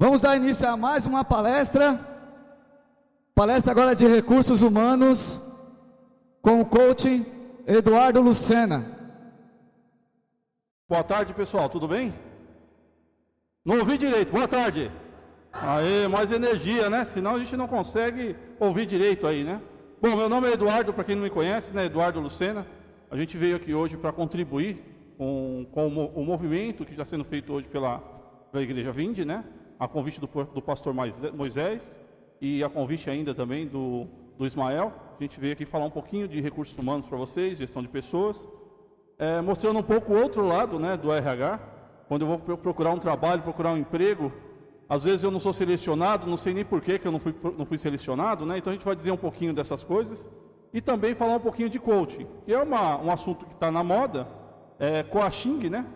Vamos dar início a mais uma palestra. Palestra agora de recursos humanos com o coach Eduardo Lucena. Boa tarde, pessoal, tudo bem? Não ouvi direito, boa tarde. Aê, mais energia, né? Senão a gente não consegue ouvir direito aí, né? Bom, meu nome é Eduardo, para quem não me conhece, né? Eduardo Lucena. A gente veio aqui hoje para contribuir com o movimento que está sendo feito hoje pela Igreja Vinde, né? A convite do pastor Moisés e a convite ainda também do Ismael. A gente veio aqui falar um pouquinho de recursos humanos para vocês, gestão de pessoas, mostrando um pouco o outro lado, né, do RH. Quando eu vou procurar um trabalho, procurar um emprego, às vezes eu não sou selecionado, não sei nem por que eu não fui selecionado, né? Então a gente vai dizer um pouquinho dessas coisas e também falar um pouquinho de coaching, que é um assunto que está na moda, coaching, né?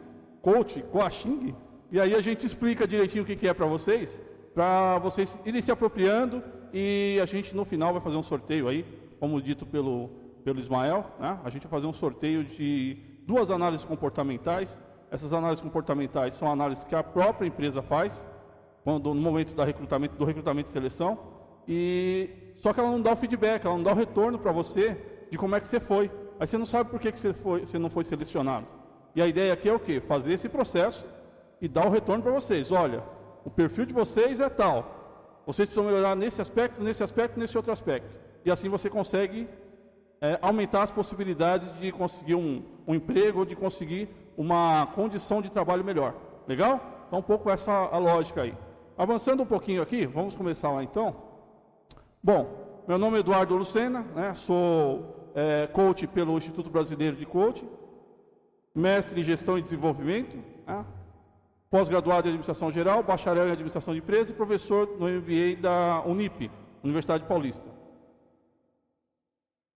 Coaching. E aí a gente explica direitinho o que é para vocês irem se apropriando, e a gente no final vai fazer um sorteio aí, como dito pelo Ismael, né? A gente vai fazer um sorteio de 2 análises comportamentais. Essas análises comportamentais são análises que a própria empresa faz no momento do recrutamento e seleção, só que ela não dá o feedback, ela não dá o retorno para você de como é que você foi. Aí você não sabe por que você não foi selecionado. E a ideia aqui é o quê? Fazer esse processo e dar o retorno para vocês. Olha, o perfil de vocês é tal, vocês precisam melhorar nesse aspecto, nesse outro aspecto. E assim você consegue aumentar as possibilidades de conseguir um emprego, de conseguir uma condição de trabalho melhor. Legal? Então um pouco essa a lógica aí. Avançando um pouquinho aqui, vamos começar lá então. Bom, meu nome é Eduardo Lucena, né? Sou coach pelo Instituto Brasileiro de Coaching, mestre em Gestão e Desenvolvimento, né? Pós-graduado em Administração Geral, bacharel em Administração de Empresas e professor no MBA da Unip, Universidade Paulista.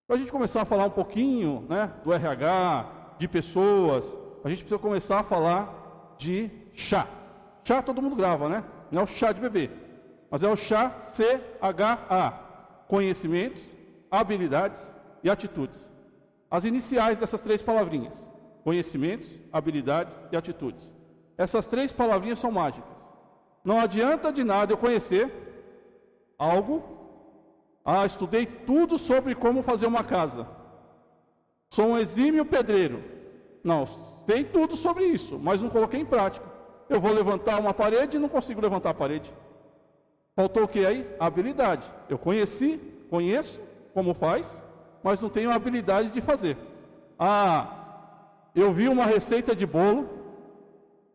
Para a gente começar a falar um pouquinho, né, do RH, de pessoas, a gente precisa começar a falar de chá. Chá todo mundo grava, né? Não é o chá de bebê, mas é o chá CHA. Conhecimentos, habilidades e atitudes. As iniciais dessas 3 palavrinhas. Conhecimentos, habilidades e atitudes. Essas 3 palavrinhas são mágicas. Não adianta de nada eu conhecer algo. Estudei tudo sobre como fazer uma casa. Sou um exímio pedreiro. Não, sei tudo sobre isso, mas não coloquei em prática. Eu vou levantar uma parede e não consigo levantar a parede. Faltou o que aí? A habilidade. Eu conheço como faz, mas não tenho a habilidade de fazer. Eu vi uma receita de bolo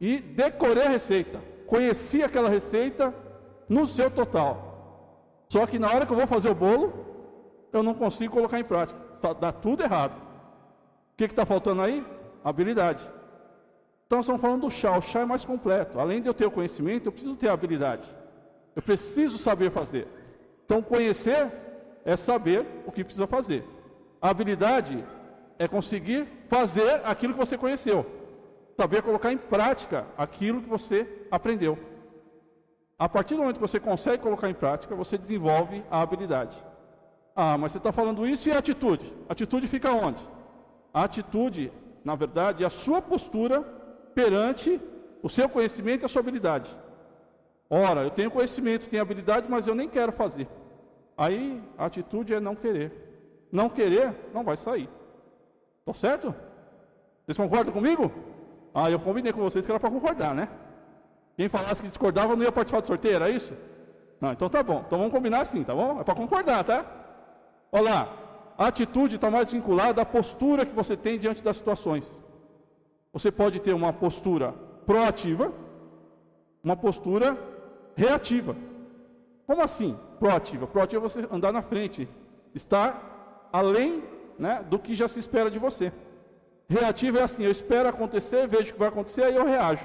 e decorei a receita. Conheci aquela receita no seu total. Só que na hora que eu vou fazer o bolo, eu não consigo colocar em prática. Dá tudo errado. O que está faltando aí? Habilidade. Então, nós estamos falando do chá. O chá é mais completo. Além de eu ter o conhecimento, eu preciso ter a habilidade. Eu preciso saber fazer. Então, conhecer é saber o que precisa fazer. A habilidade é conseguir fazer aquilo que você conheceu. Saber colocar em prática aquilo que você aprendeu. A partir do momento que você consegue colocar em prática, você desenvolve a habilidade. Mas você está falando isso e a atitude? A atitude fica onde? A atitude, na verdade, é a sua postura perante o seu conhecimento e a sua habilidade. Ora, eu tenho conhecimento, tenho habilidade, mas eu nem quero fazer. Aí a atitude é não querer. Não querer, não vai sair. Tá certo? Vocês concordam comigo? Eu combinei com vocês que era para concordar, né? Quem falasse que discordava não ia participar do sorteio, era isso? Não, então tá bom. Então vamos combinar assim, tá bom? É para concordar, tá? Olha lá, a atitude está mais vinculada à postura que você tem diante das situações. Você pode ter uma postura proativa, uma postura reativa. Como assim, proativa? Proativa é você andar na frente, estar além, né, do que já se espera de você. Reativo é assim, eu espero acontecer, vejo o que vai acontecer, aí eu reajo.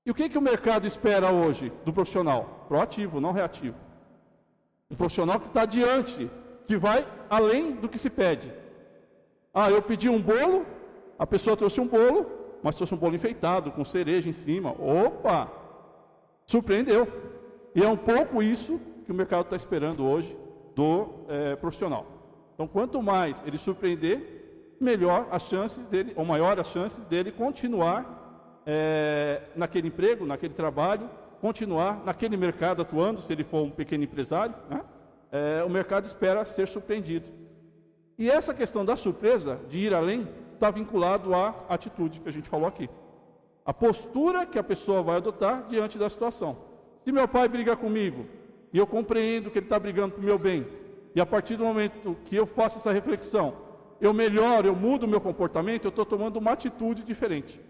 E o que o mercado espera hoje do profissional? Proativo, não reativo. Um profissional que está diante, que vai além do que se pede. Eu pedi um bolo, a pessoa trouxe um bolo, mas trouxe um bolo enfeitado, com cereja em cima. Opa! Surpreendeu. E é um pouco isso que o mercado está esperando hoje do profissional. Então, quanto mais ele surpreender, melhor as chances dele, ou maior as chances dele continuar naquele emprego, naquele trabalho, continuar naquele mercado atuando, se ele for um pequeno empresário, né? O mercado espera ser surpreendido. E essa questão da surpresa, de ir além, está vinculado à atitude que a gente falou aqui. A postura que a pessoa vai adotar diante da situação. Se meu pai briga comigo, e eu compreendo que ele está brigando para o meu bem, e a partir do momento que eu faço essa reflexão, eu melhoro, eu mudo o meu comportamento, eu estou tomando uma atitude diferente.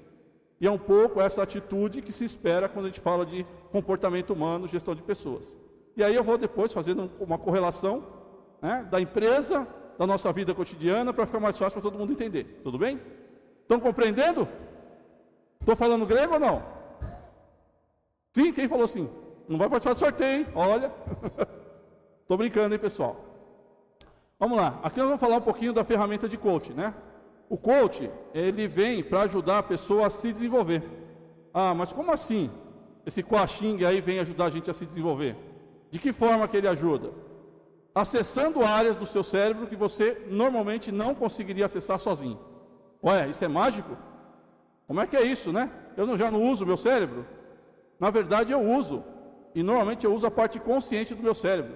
E é um pouco essa atitude que se espera quando a gente fala de comportamento humano, gestão de pessoas. E aí eu vou depois fazendo uma correlação, né, da empresa, da nossa vida cotidiana, para ficar mais fácil para todo mundo entender. Tudo bem? Estão compreendendo? Estou falando grego ou não? Sim, quem falou sim? Não vai participar do sorteio, hein? Olha. Estou brincando, hein, pessoal? Vamos lá. Aqui nós vamos falar um pouquinho da ferramenta de coaching, né? O coach, ele vem para ajudar a pessoa a se desenvolver. Ah, mas como assim? Esse coaching aí vem ajudar a gente a se desenvolver. De que forma que ele ajuda? Acessando áreas do seu cérebro que você normalmente não conseguiria acessar sozinho. Ué, isso é mágico? Como é que é isso, né? Eu já não uso o meu cérebro? Na verdade eu uso. E normalmente eu uso a parte consciente do meu cérebro.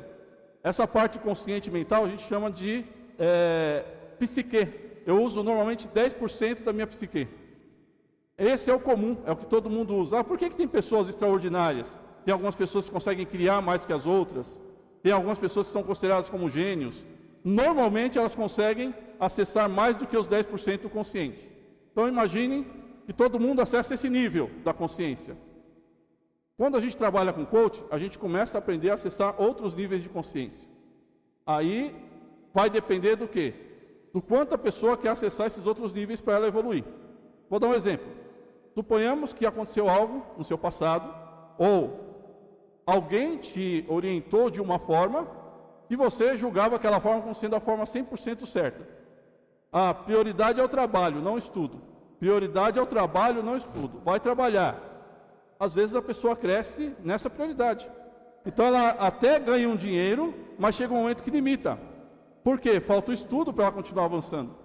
Essa parte consciente mental a gente chama de psique. Eu uso normalmente 10% da minha psique. Esse é o comum, é o que todo mundo usa. Ah, por que tem pessoas extraordinárias? Tem algumas pessoas que conseguem criar mais que as outras. Tem algumas pessoas que são consideradas como gênios. Normalmente elas conseguem acessar mais do que os 10% do consciente. Então imaginem que todo mundo acessa esse nível da consciência. Quando a gente trabalha com coach, a gente começa a aprender a acessar outros níveis de consciência. Aí vai depender do quê? Do quanto a pessoa quer acessar esses outros níveis para ela evoluir. Vou dar um exemplo. Suponhamos que aconteceu algo no seu passado, ou alguém te orientou de uma forma que você julgava aquela forma como sendo a forma 100% certa. A prioridade é o trabalho, não estudo. Prioridade é o trabalho, não estudo. Vai trabalhar. Às vezes a pessoa cresce nessa prioridade. Então ela até ganha um dinheiro, mas chega um momento que limita. Por quê? Falta o estudo para ela continuar avançando.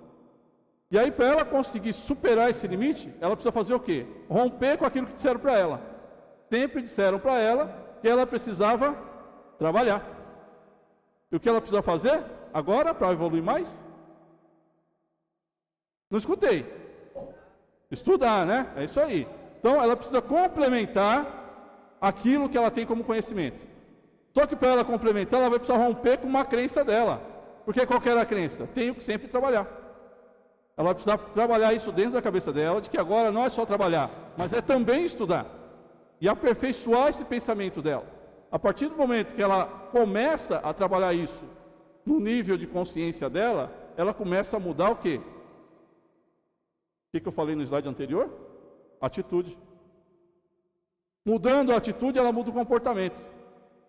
E aí, para ela conseguir superar esse limite, ela precisa fazer o quê? Romper com aquilo que disseram para ela. Sempre disseram para ela que ela precisava trabalhar. E o que ela precisa fazer agora para evoluir mais? Não escutei. Estudar, né? É isso aí. Então, ela precisa complementar aquilo que ela tem como conhecimento. Só que para ela complementar, ela vai precisar romper com uma crença dela. Porque qual que era a crença? Tenho que sempre trabalhar. Ela vai precisar trabalhar isso dentro da cabeça dela, de que agora não é só trabalhar, mas é também estudar. E aperfeiçoar esse pensamento dela. A partir do momento que ela começa a trabalhar isso no nível de consciência dela, ela começa a mudar o quê? O que eu falei no slide anterior? Atitude. Mudando a atitude, ela muda o comportamento.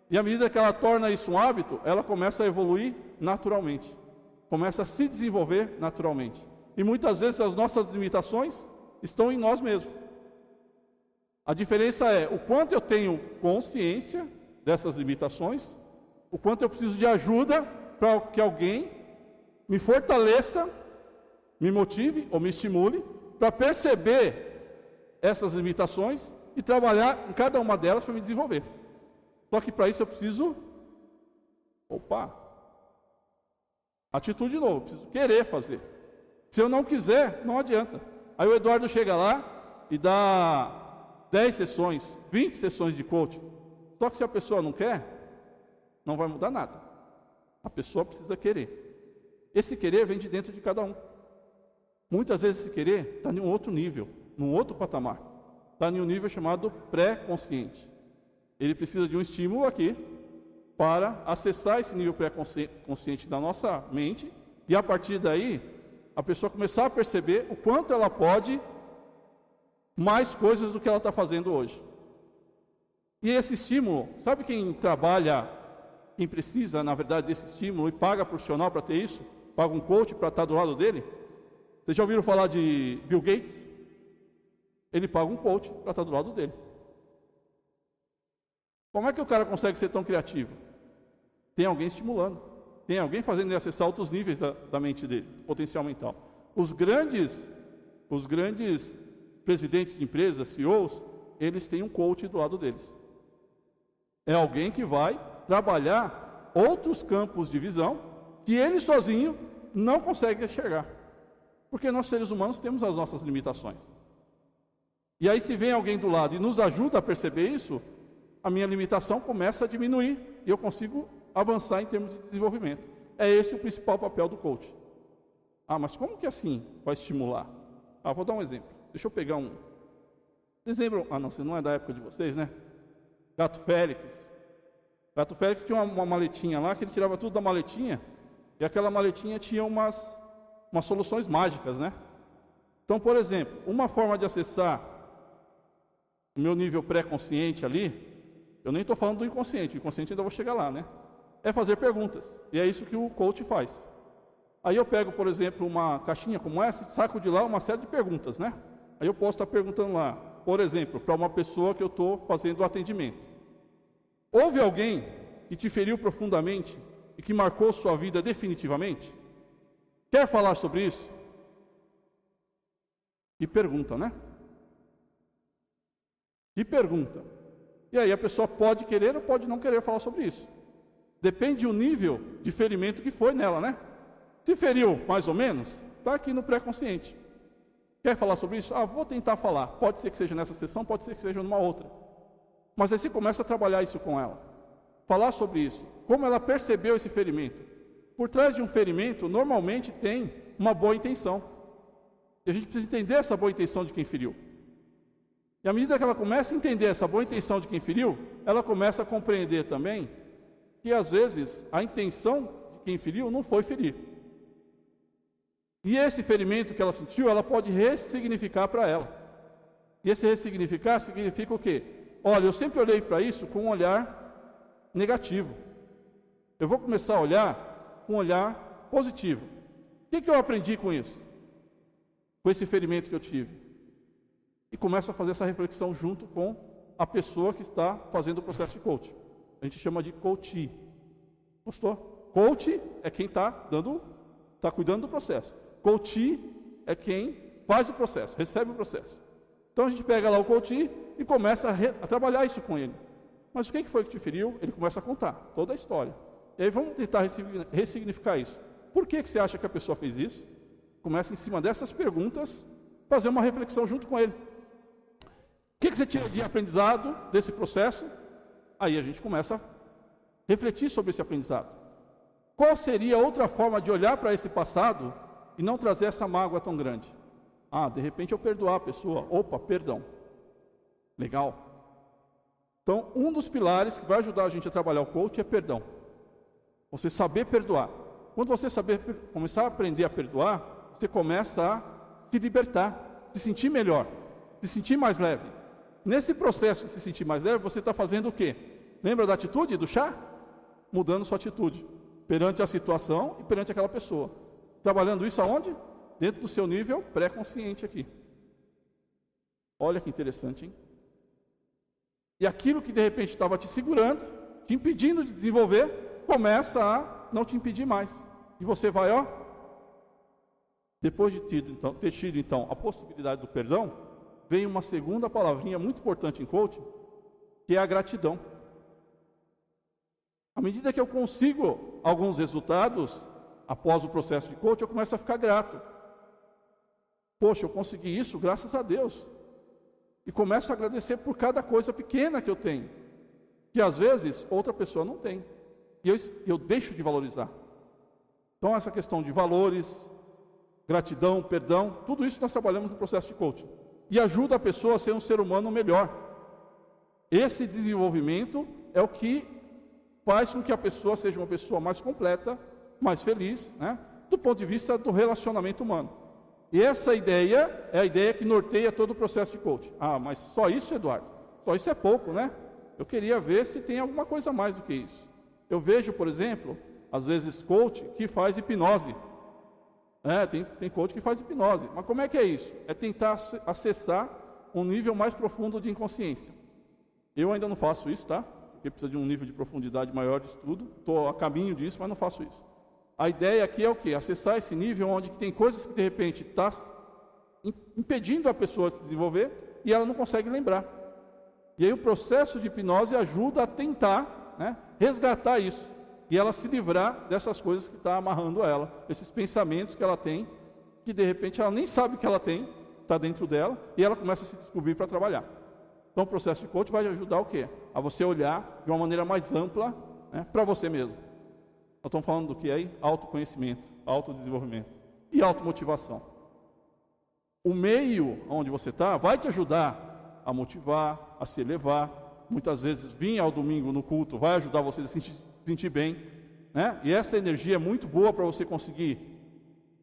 E à medida que ela torna isso um hábito, ela começa a evoluir naturalmente. Começa a se desenvolver naturalmente. E muitas vezes as nossas limitações estão em nós mesmos. A diferença é o quanto eu tenho consciência dessas limitações, o quanto eu preciso de ajuda para que alguém me fortaleça, me motive ou me estimule para perceber essas limitações e trabalhar em cada uma delas para me desenvolver. Só que para isso eu preciso, atitude de novo, preciso querer fazer. Se eu não quiser, não adianta. Aí o Eduardo chega lá e dá 10 sessões, 20 sessões de coaching. Só que se a pessoa não quer, não vai mudar nada. A pessoa precisa querer. Esse querer vem de dentro de cada um. Muitas vezes esse querer está em um outro nível, num outro patamar. Está em um nível chamado pré-consciente. Ele precisa de um estímulo aqui para acessar esse nível pré-consciente da nossa mente e a partir daí a pessoa começar a perceber o quanto ela pode mais coisas do que ela está fazendo hoje. E esse estímulo, sabe quem trabalha, quem precisa, na verdade, desse estímulo e paga profissional para ter isso? Paga um coach para estar do lado dele? Vocês já ouviram falar de Bill Gates? Ele paga um coach para estar do lado dele. Como é que o cara consegue ser tão criativo? Tem alguém estimulando. Tem alguém fazendo ele acessar outros níveis da mente dele, potencial mental. Os grandes presidentes de empresas, CEOs, eles têm um coach do lado deles. É alguém que vai trabalhar outros campos de visão que ele sozinho não consegue enxergar. Porque nós seres humanos temos as nossas limitações. E aí se vem alguém do lado e nos ajuda a perceber isso, a minha limitação começa a diminuir e eu consigo avançar em termos de desenvolvimento. É esse o principal papel do coach. Ah, mas como que assim vai estimular? Ah, vou dar um exemplo. Deixa eu pegar um. Vocês lembram? Ah, não, você não é da época de vocês, né? Gato Félix. Gato Félix tinha uma maletinha lá, que ele tirava tudo da maletinha, e aquela maletinha tinha umas soluções mágicas, né? Então, por exemplo, uma forma de acessar o meu nível pré-consciente ali, eu nem estou falando do inconsciente, o inconsciente ainda vou chegar lá, né? É fazer perguntas, e é isso que o coach faz. Aí eu pego, por exemplo, uma caixinha como essa, saco de lá uma série de perguntas, né? Aí eu posso estar perguntando lá, por exemplo, para uma pessoa que eu estou fazendo o atendimento. Houve alguém que te feriu profundamente e que marcou sua vida definitivamente? Quer falar sobre isso? E pergunta, né? E pergunta. E aí a pessoa pode querer ou pode não querer falar sobre isso. Depende do nível de ferimento que foi nela, né? Se feriu mais ou menos, está aqui no pré-consciente. Quer falar sobre isso? Ah, vou tentar falar. Pode ser que seja nessa sessão, pode ser que seja numa outra. Mas aí você começa a trabalhar isso com ela. Falar sobre isso. Como ela percebeu esse ferimento. Por trás de um ferimento, normalmente tem uma boa intenção. E a gente precisa entender essa boa intenção de quem feriu. E à medida que ela começa a entender essa boa intenção de quem feriu, ela começa a compreender também que às vezes a intenção de quem feriu não foi ferir. E esse ferimento que ela sentiu, ela pode ressignificar para ela. E esse ressignificar significa o quê? Olha, eu sempre olhei para isso com um olhar negativo. Eu vou começar a olhar com um olhar positivo. O que eu aprendi com isso? Com esse ferimento que eu tive? E começo a fazer essa reflexão junto com a pessoa que está fazendo o processo de coaching. A gente chama de coachee. Gostou? Coach é quem está cuidando do processo. Coachee é quem faz o processo, recebe o processo. Então a gente pega lá o coachee e começa a trabalhar isso com ele. Mas o que foi que te feriu? Ele começa a contar toda a história. E aí vamos tentar ressignificar isso. Por que você acha que a pessoa fez isso? Começa em cima dessas perguntas, fazer uma reflexão junto com ele. O que você tira de aprendizado desse processo? Aí a gente começa a refletir sobre esse aprendizado. Qual seria outra forma de olhar para esse passado e não trazer essa mágoa tão grande? Ah, de repente eu perdoar a pessoa. Opa, perdão. Legal. Então, um dos pilares que vai ajudar a gente a trabalhar o coach é perdão. Você saber perdoar. Quando você começar a aprender a perdoar, você começa a se libertar, se sentir melhor, se sentir mais leve. Nesse processo de se sentir mais leve, você está fazendo o quê? Lembra da atitude do chá? Mudando sua atitude perante a situação e perante aquela pessoa. Trabalhando isso aonde? Dentro do seu nível pré-consciente aqui. Olha que interessante, hein? E aquilo que de repente estava te segurando, te impedindo de desenvolver, começa a não te impedir mais. E você vai, ó, depois de ter tido então a possibilidade do perdão, vem uma segunda palavrinha muito importante em coaching, que é a gratidão. À medida que eu consigo alguns resultados, após o processo de coaching, eu começo a ficar grato. Poxa, eu consegui isso graças a Deus. E começo a agradecer por cada coisa pequena que eu tenho, que às vezes outra pessoa não tem. E eu deixo de valorizar. Então essa questão de valores, gratidão, perdão, tudo isso nós trabalhamos no processo de coaching. E ajuda a pessoa a ser um ser humano melhor. Esse desenvolvimento é o que faz com que a pessoa seja uma pessoa mais completa, mais feliz, né? Do ponto de vista do relacionamento humano. E essa ideia é a ideia que norteia todo o processo de coaching. Ah, mas só isso, Eduardo? Só isso é pouco, né? Eu queria ver se tem alguma coisa a mais do que isso. Eu vejo, por exemplo, às vezes coach que faz hipnose. Tem coach que faz hipnose. Mas como é que é isso? É tentar acessar um nível mais profundo de inconsciência. Eu ainda não faço isso, tá? Porque precisa de um nível de profundidade maior de estudo. Estou a caminho disso, mas não faço isso. A ideia aqui é o quê? Acessar esse nível onde tem coisas que de repente está impedindo a pessoa de se desenvolver e ela não consegue lembrar. E aí o processo de hipnose ajuda a tentar, né, resgatar isso. E ela se livrar dessas coisas que está amarrando ela, esses pensamentos que ela tem, que de repente ela nem sabe que ela tem, está dentro dela, e ela começa a se descobrir para trabalhar. Então o processo de coaching vai ajudar o quê? A você olhar de uma maneira mais ampla, né, para você mesmo. Nós estamos falando do que aí? Autoconhecimento, autodesenvolvimento e automotivação. O meio onde você está vai te ajudar a motivar, a se elevar. Muitas vezes vir ao domingo no culto vai ajudar você a se sentir bem, né? E essa energia é muito boa para você conseguir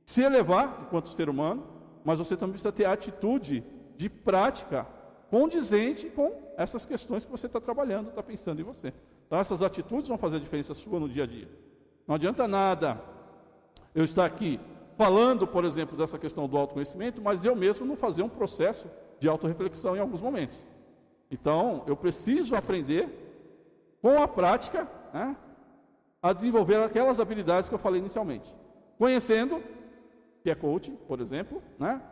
se elevar enquanto ser humano, mas você também precisa ter a atitude de prática condizente com essas questões que você está trabalhando, está pensando em você. Então essas atitudes vão fazer a diferença sua no dia a dia. Não adianta nada eu estar aqui falando, por exemplo, dessa questão do autoconhecimento, mas eu mesmo não fazer um processo de autorreflexão em alguns momentos. Então, eu preciso aprender, com a prática, né, a desenvolver aquelas habilidades que eu falei inicialmente. Conhecendo, que é coaching, por exemplo, né,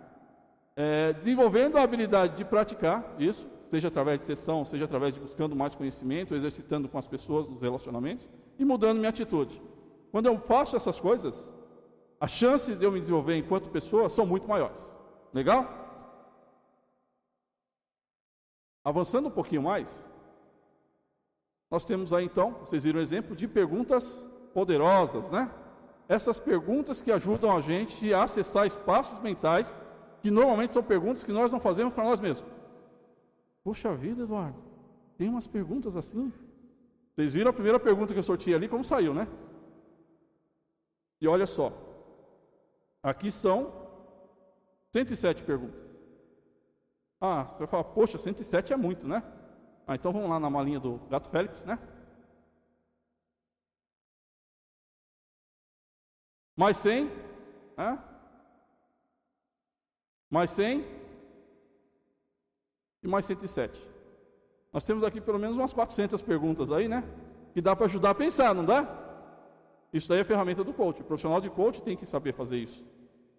desenvolvendo a habilidade de praticar isso, seja através de sessão, seja através de buscando mais conhecimento, exercitando com as pessoas nos relacionamentos e mudando minha atitude. Quando eu faço essas coisas, a chance de eu me desenvolver enquanto pessoa são muito maiores. Legal? Avançando um pouquinho mais, nós temos aí então, vocês viram o exemplo de perguntas poderosas, né? Essas perguntas que ajudam a gente a acessar espaços mentais, que normalmente são perguntas que nós não fazemos para nós mesmos. Puxa vida, Eduardo, tem umas perguntas assim? Vocês viram a primeira pergunta que eu sorteei ali, como saiu, né? E olha só, aqui são 107 perguntas. Ah, você vai falar, poxa, 107 é muito, né? Ah, então vamos lá na malinha do Gato Félix, né? Mais 100, né? Mais 100 e mais 107. Nós temos aqui pelo menos umas 400 perguntas aí, né? Que dá para ajudar a pensar, não dá? Isso daí é a ferramenta do coach. O profissional de coach tem que saber fazer isso.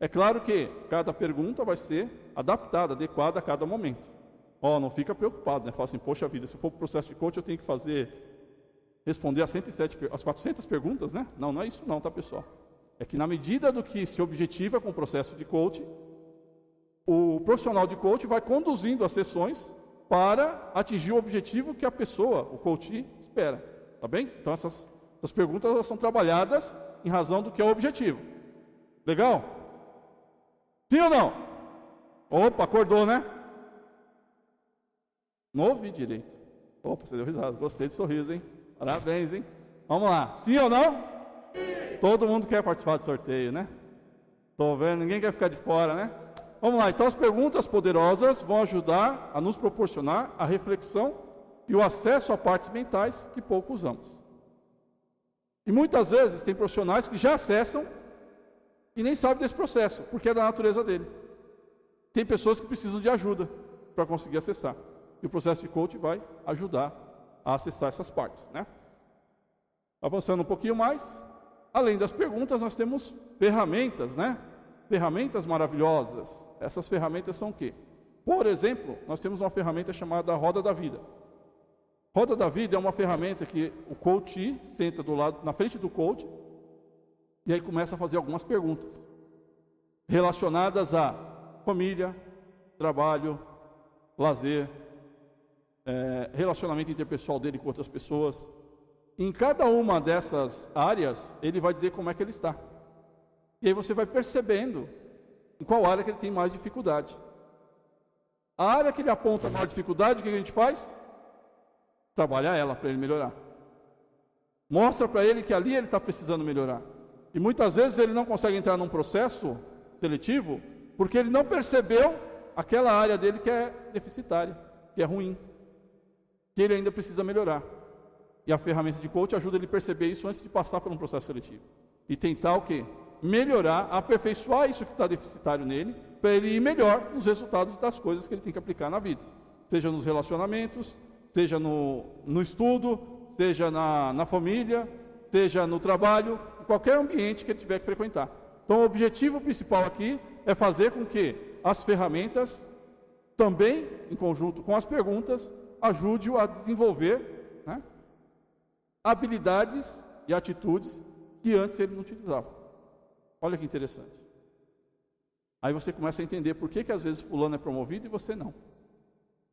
É claro que cada pergunta vai ser adaptada, adequada a cada momento. Não fica preocupado, né? Fala assim, poxa vida, se for para o processo de coach eu tenho que responder as 400 perguntas, né? Não, não é isso não, tá, pessoal? É que na medida do que se objetiva com o processo de coach, o profissional de coach vai conduzindo as sessões para atingir o objetivo que a pessoa, o coach, espera. Tá bem? Então essas perguntas elas são trabalhadas em razão do que é o objetivo. Legal? Sim ou não? Opa, acordou, né? Não ouvi direito. Opa, você deu risada. Gostei do sorriso, hein? Parabéns, hein? Vamos lá. Sim ou não? Sim. Todo mundo quer participar do sorteio, né? Estou vendo, ninguém quer ficar de fora, né? Vamos lá. Então as perguntas poderosas vão ajudar a nos proporcionar a reflexão e o acesso a partes mentais que pouco usamos. E muitas vezes tem profissionais que já acessam e nem sabem desse processo, porque é da natureza dele. Tem pessoas que precisam de ajuda para conseguir acessar. E o processo de coaching vai ajudar a acessar essas partes, né? Avançando um pouquinho mais, além das perguntas, nós temos ferramentas, né? Ferramentas maravilhosas. Essas ferramentas são o quê? Por exemplo, nós temos uma ferramenta chamada Roda da Vida. Roda da Vida é uma ferramenta que o coach senta na frente do coach e aí começa a fazer algumas perguntas relacionadas a família, trabalho, lazer, relacionamento interpessoal dele com outras pessoas. Em cada uma dessas áreas, ele vai dizer como é que ele está. E aí você vai percebendo em qual área que ele tem mais dificuldade. A área que ele aponta a maior dificuldade, o que a gente faz? Trabalhar ela para ele melhorar. Mostra para ele que ali ele está precisando melhorar. E muitas vezes ele não consegue entrar num processo seletivo porque ele não percebeu aquela área dele que é deficitária, que é ruim, que ele ainda precisa melhorar. E a ferramenta de coach ajuda ele a perceber isso antes de passar por um processo seletivo. E tentar o quê? Melhorar, aperfeiçoar isso que está deficitário nele, para ele ir melhor nos resultados das coisas que ele tem que aplicar na vida. Seja nos relacionamentos, seja no estudo, seja na família, seja no trabalho, em qualquer ambiente que ele tiver que frequentar. Então o objetivo principal aqui é fazer com que as ferramentas, também em conjunto com as perguntas, ajude-o a desenvolver, né, habilidades e atitudes que antes ele não utilizava. Olha que interessante. Aí você começa a entender por que às vezes fulano é promovido e você não.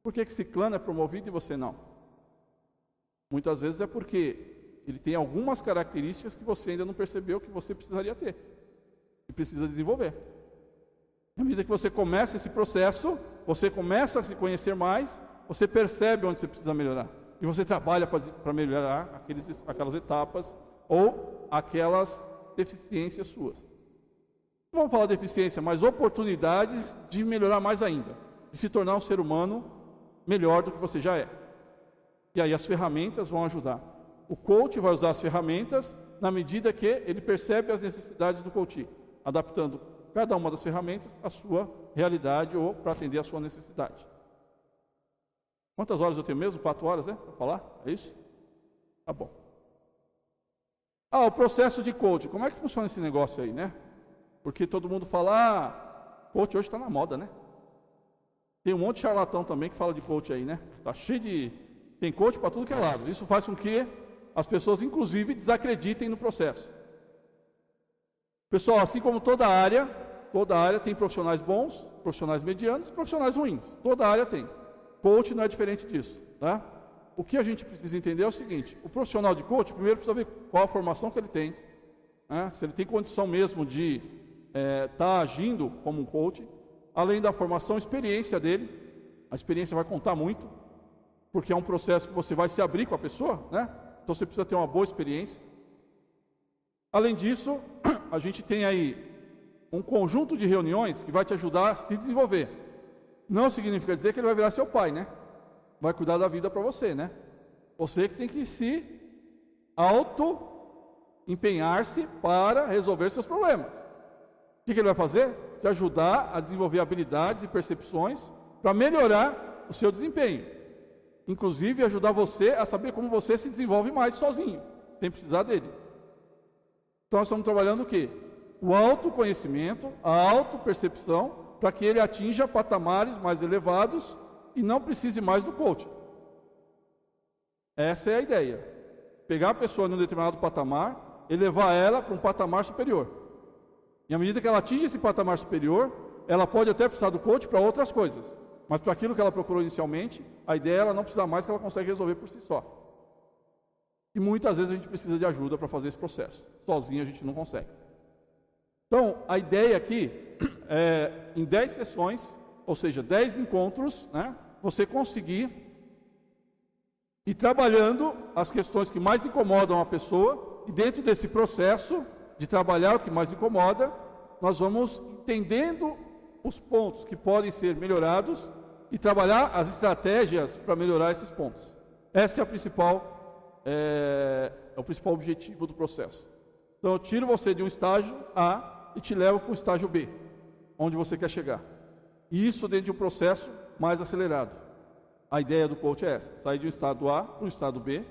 Por que ciclano é promovido e você não? Muitas vezes é porque ele tem algumas características que você ainda não percebeu que você precisaria ter e precisa desenvolver. À medida que você começa esse processo, você começa a se conhecer mais, você percebe onde você precisa melhorar. E você trabalha para melhorar aquelas etapas ou aquelas deficiências suas. Não vamos falar de deficiência, mas oportunidades de melhorar mais ainda. De se tornar um ser humano melhor do que você já é. E aí as ferramentas vão ajudar. O coach vai usar as ferramentas na medida que ele percebe as necessidades do coach, adaptando cada uma das ferramentas à sua realidade ou para atender à sua necessidade. Quantas horas eu tenho mesmo? 4 horas, né? Para falar? É isso? Tá bom. O processo de coach. Como é que funciona esse negócio aí, né? Porque todo mundo fala, coach hoje está na moda, né? Tem um monte de charlatão também que fala de coach aí, né? Está cheio de... Tem coach para tudo que é lado. Isso faz com que as pessoas, inclusive, desacreditem no processo. Pessoal, assim como toda área tem profissionais bons, profissionais medianos, profissionais ruins. Toda área tem. Coach não é diferente disso, tá? O que a gente precisa entender é o seguinte: o profissional de coach, primeiro precisa ver qual a formação que ele tem, né? Se ele tem condição mesmo de estar agindo como um coach, além da formação, experiência dele. A experiência vai contar muito, porque é um processo que você vai se abrir com a pessoa, né? Então você precisa ter uma boa experiência. Além disso, a gente tem aí um conjunto de reuniões que vai te ajudar a se desenvolver. Não significa dizer que ele vai virar seu pai, né? Vai cuidar da vida para você, né? Você que tem que se empenhar-se para resolver seus problemas. O que ele vai fazer? Te ajudar a desenvolver habilidades e percepções para melhorar o seu desempenho. Inclusive ajudar você a saber como você se desenvolve mais sozinho, sem precisar dele. Então nós estamos trabalhando o quê? O autoconhecimento, a autopercepção, para que ele atinja patamares mais elevados e não precise mais do coach. Essa é a ideia. Pegar a pessoa em um determinado patamar e levar ela para um patamar superior. E à medida que ela atinge esse patamar superior, ela pode até precisar do coach para outras coisas. Mas para aquilo que ela procurou inicialmente, a ideia é ela não precisar mais, que ela consegue resolver por si só. E muitas vezes a gente precisa de ajuda para fazer esse processo. Sozinho a gente não consegue. Então, a ideia aqui é, em 10 sessões, ou seja, 10 encontros, né, você conseguir ir trabalhando as questões que mais incomodam a pessoa, e dentro desse processo de trabalhar o que mais incomoda, nós vamos entendendo os pontos que podem ser melhorados e trabalhar as estratégias para melhorar esses pontos. Esse é o principal objetivo do processo. Então eu tiro você de um estágio A e te levo para o estágio B, onde você quer chegar. E isso dentro de um processo mais acelerado. A ideia do coach é essa: sair de um estado A para o estado B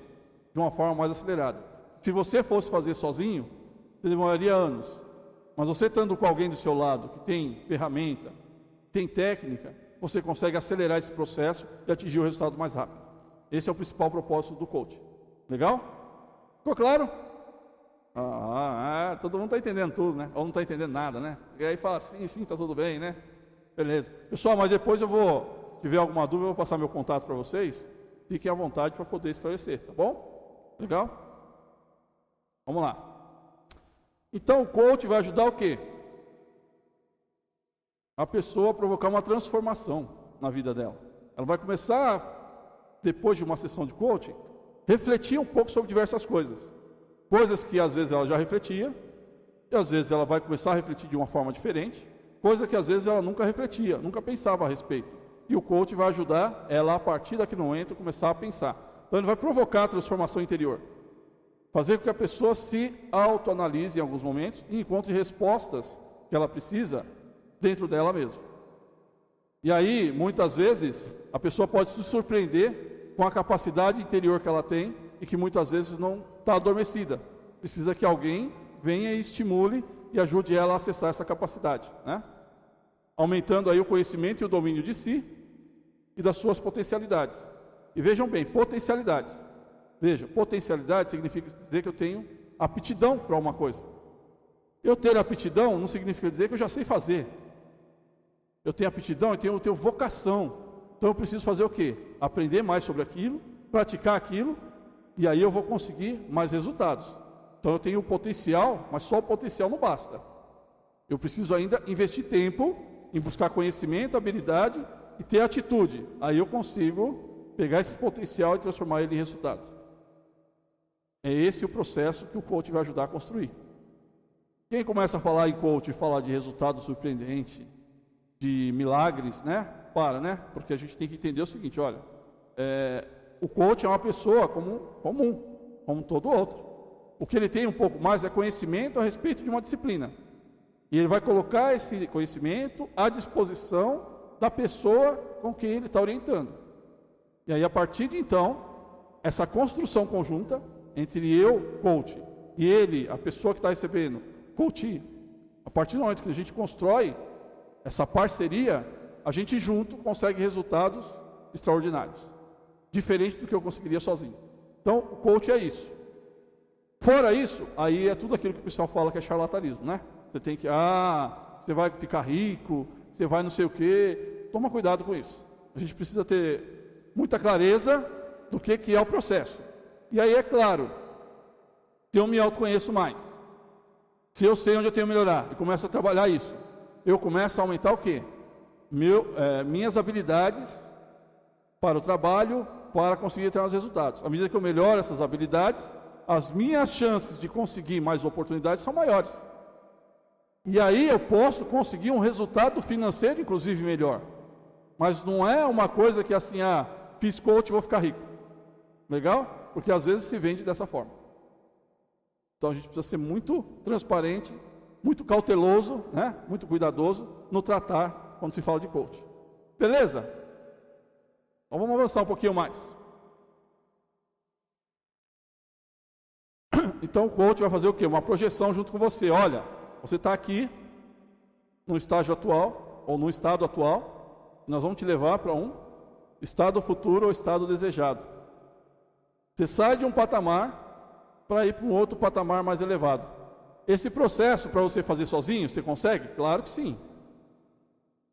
de uma forma mais acelerada. Se você fosse fazer sozinho, você demoraria anos. Mas você estando com alguém do seu lado, que tem ferramenta, tem técnica, você consegue acelerar esse processo e atingir o resultado mais rápido. Esse é o principal propósito do coach. Legal? Ficou claro? Todo mundo está entendendo tudo, né? Ou não está entendendo nada, né? E aí fala, sim, está tudo bem, né? Beleza. Pessoal, mas depois eu vou, se tiver alguma dúvida, eu vou passar meu contato para vocês. Fiquem à vontade para poder esclarecer, tá bom? Legal? Vamos lá. Então o coach vai ajudar o quê? A pessoa a provocar uma transformação na vida dela. Ela vai começar, depois de uma sessão de coaching, refletir um pouco sobre diversas coisas. Coisas que às vezes ela já refletia, e às vezes ela vai começar a refletir de uma forma diferente, coisa que às vezes ela nunca refletia, nunca pensava a respeito. E o coach vai ajudar ela, a partir daquele momento, a começar a pensar. Então ele vai provocar a transformação interior. Fazer com que a pessoa se autoanalise em alguns momentos e encontre respostas que ela precisa dentro dela mesma. E aí, muitas vezes, a pessoa pode se surpreender com a capacidade interior que ela tem e que muitas vezes não está adormecida. Precisa que alguém venha e estimule e ajude ela a acessar essa capacidade, né? Aumentando aí o conhecimento e o domínio de si e das suas potencialidades. E vejam bem, potencialidades. Veja, potencialidade significa dizer que eu tenho aptidão para uma coisa. Eu ter aptidão não significa dizer que eu já sei fazer. Eu tenho aptidão, eu tenho vocação. Então eu preciso fazer o quê? Aprender mais sobre aquilo, praticar aquilo, e aí eu vou conseguir mais resultados. Então eu tenho o potencial, mas só o potencial não basta. Eu preciso ainda investir tempo em buscar conhecimento, habilidade e ter atitude. Aí eu consigo pegar esse potencial e transformar ele em resultados. É esse o processo que o coach vai ajudar a construir. Quem começa a falar em coach e falar de resultado surpreendente, de milagres, né? Porque a gente tem que entender o seguinte, olha, o coach é uma pessoa comum, como todo outro. O que ele tem um pouco mais é conhecimento a respeito de uma disciplina. E ele vai colocar esse conhecimento à disposição da pessoa com quem ele está orientando. E aí, a partir de então, essa construção conjunta entre eu, coach, e ele, a pessoa que está recebendo, coach, a partir do momento que a gente constrói essa parceria, a gente junto consegue resultados extraordinários, diferente do que eu conseguiria sozinho. Então, o coach é isso. Fora isso, aí é tudo aquilo que o pessoal fala que é charlatanismo, né? Você tem que, você vai ficar rico, você vai não sei o quê. Toma cuidado com isso. A gente precisa ter muita clareza do que é o processo. E aí, é claro, se eu me autoconheço mais, se eu sei onde eu tenho que melhorar e começo a trabalhar isso, eu começo a aumentar o quê? Minhas habilidades para o trabalho, para conseguir ter os resultados. À medida que eu melhoro essas habilidades, as minhas chances de conseguir mais oportunidades são maiores. E aí eu posso conseguir um resultado financeiro, inclusive, melhor. Mas não é uma coisa que assim, fiz coach e vou ficar rico. Legal? Porque às vezes se vende dessa forma. Então a gente precisa ser muito transparente, muito cauteloso, né? Muito cuidadoso no tratar quando se fala de coach. Beleza? Então vamos avançar um pouquinho mais. Então o coach vai fazer o quê? Uma projeção junto com você. Olha, você está aqui no estágio atual, ou no estado atual, nós vamos te levar para um estado futuro ou estado desejado. Você sai de um patamar para ir para um outro patamar mais elevado. Esse processo, para você fazer sozinho, você consegue? Claro que sim.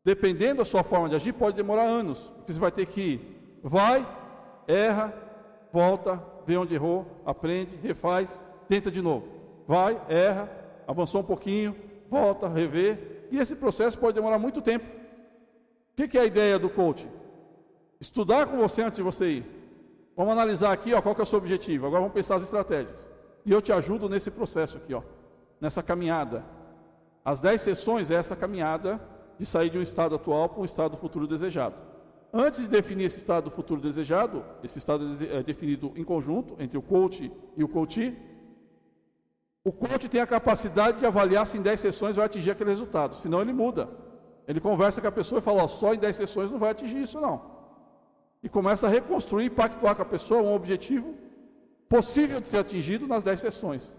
Dependendo da sua forma de agir, pode demorar anos, porque você vai ter que vai, erra, volta, vê onde errou, aprende, refaz, tenta de novo. Vai, erra, avançou um pouquinho, volta, revê, e esse processo pode demorar muito tempo. O que é a ideia do coach? Estudar com você antes de você ir. Vamos analisar aqui, qual que é o seu objetivo. Agora vamos pensar as estratégias. E eu te ajudo nesse processo aqui, nessa caminhada. As 10 sessões é essa caminhada de sair de um estado atual para um estado futuro desejado. Antes de definir esse estado futuro desejado, esse estado é definido em conjunto entre o coach e o coachee. O coach tem a capacidade de avaliar se em 10 sessões vai atingir aquele resultado, senão ele muda. Ele conversa com a pessoa e fala, só em 10 sessões não vai atingir isso não. E começa a reconstruir, pactuar com a pessoa um objetivo possível de ser atingido nas 10 sessões.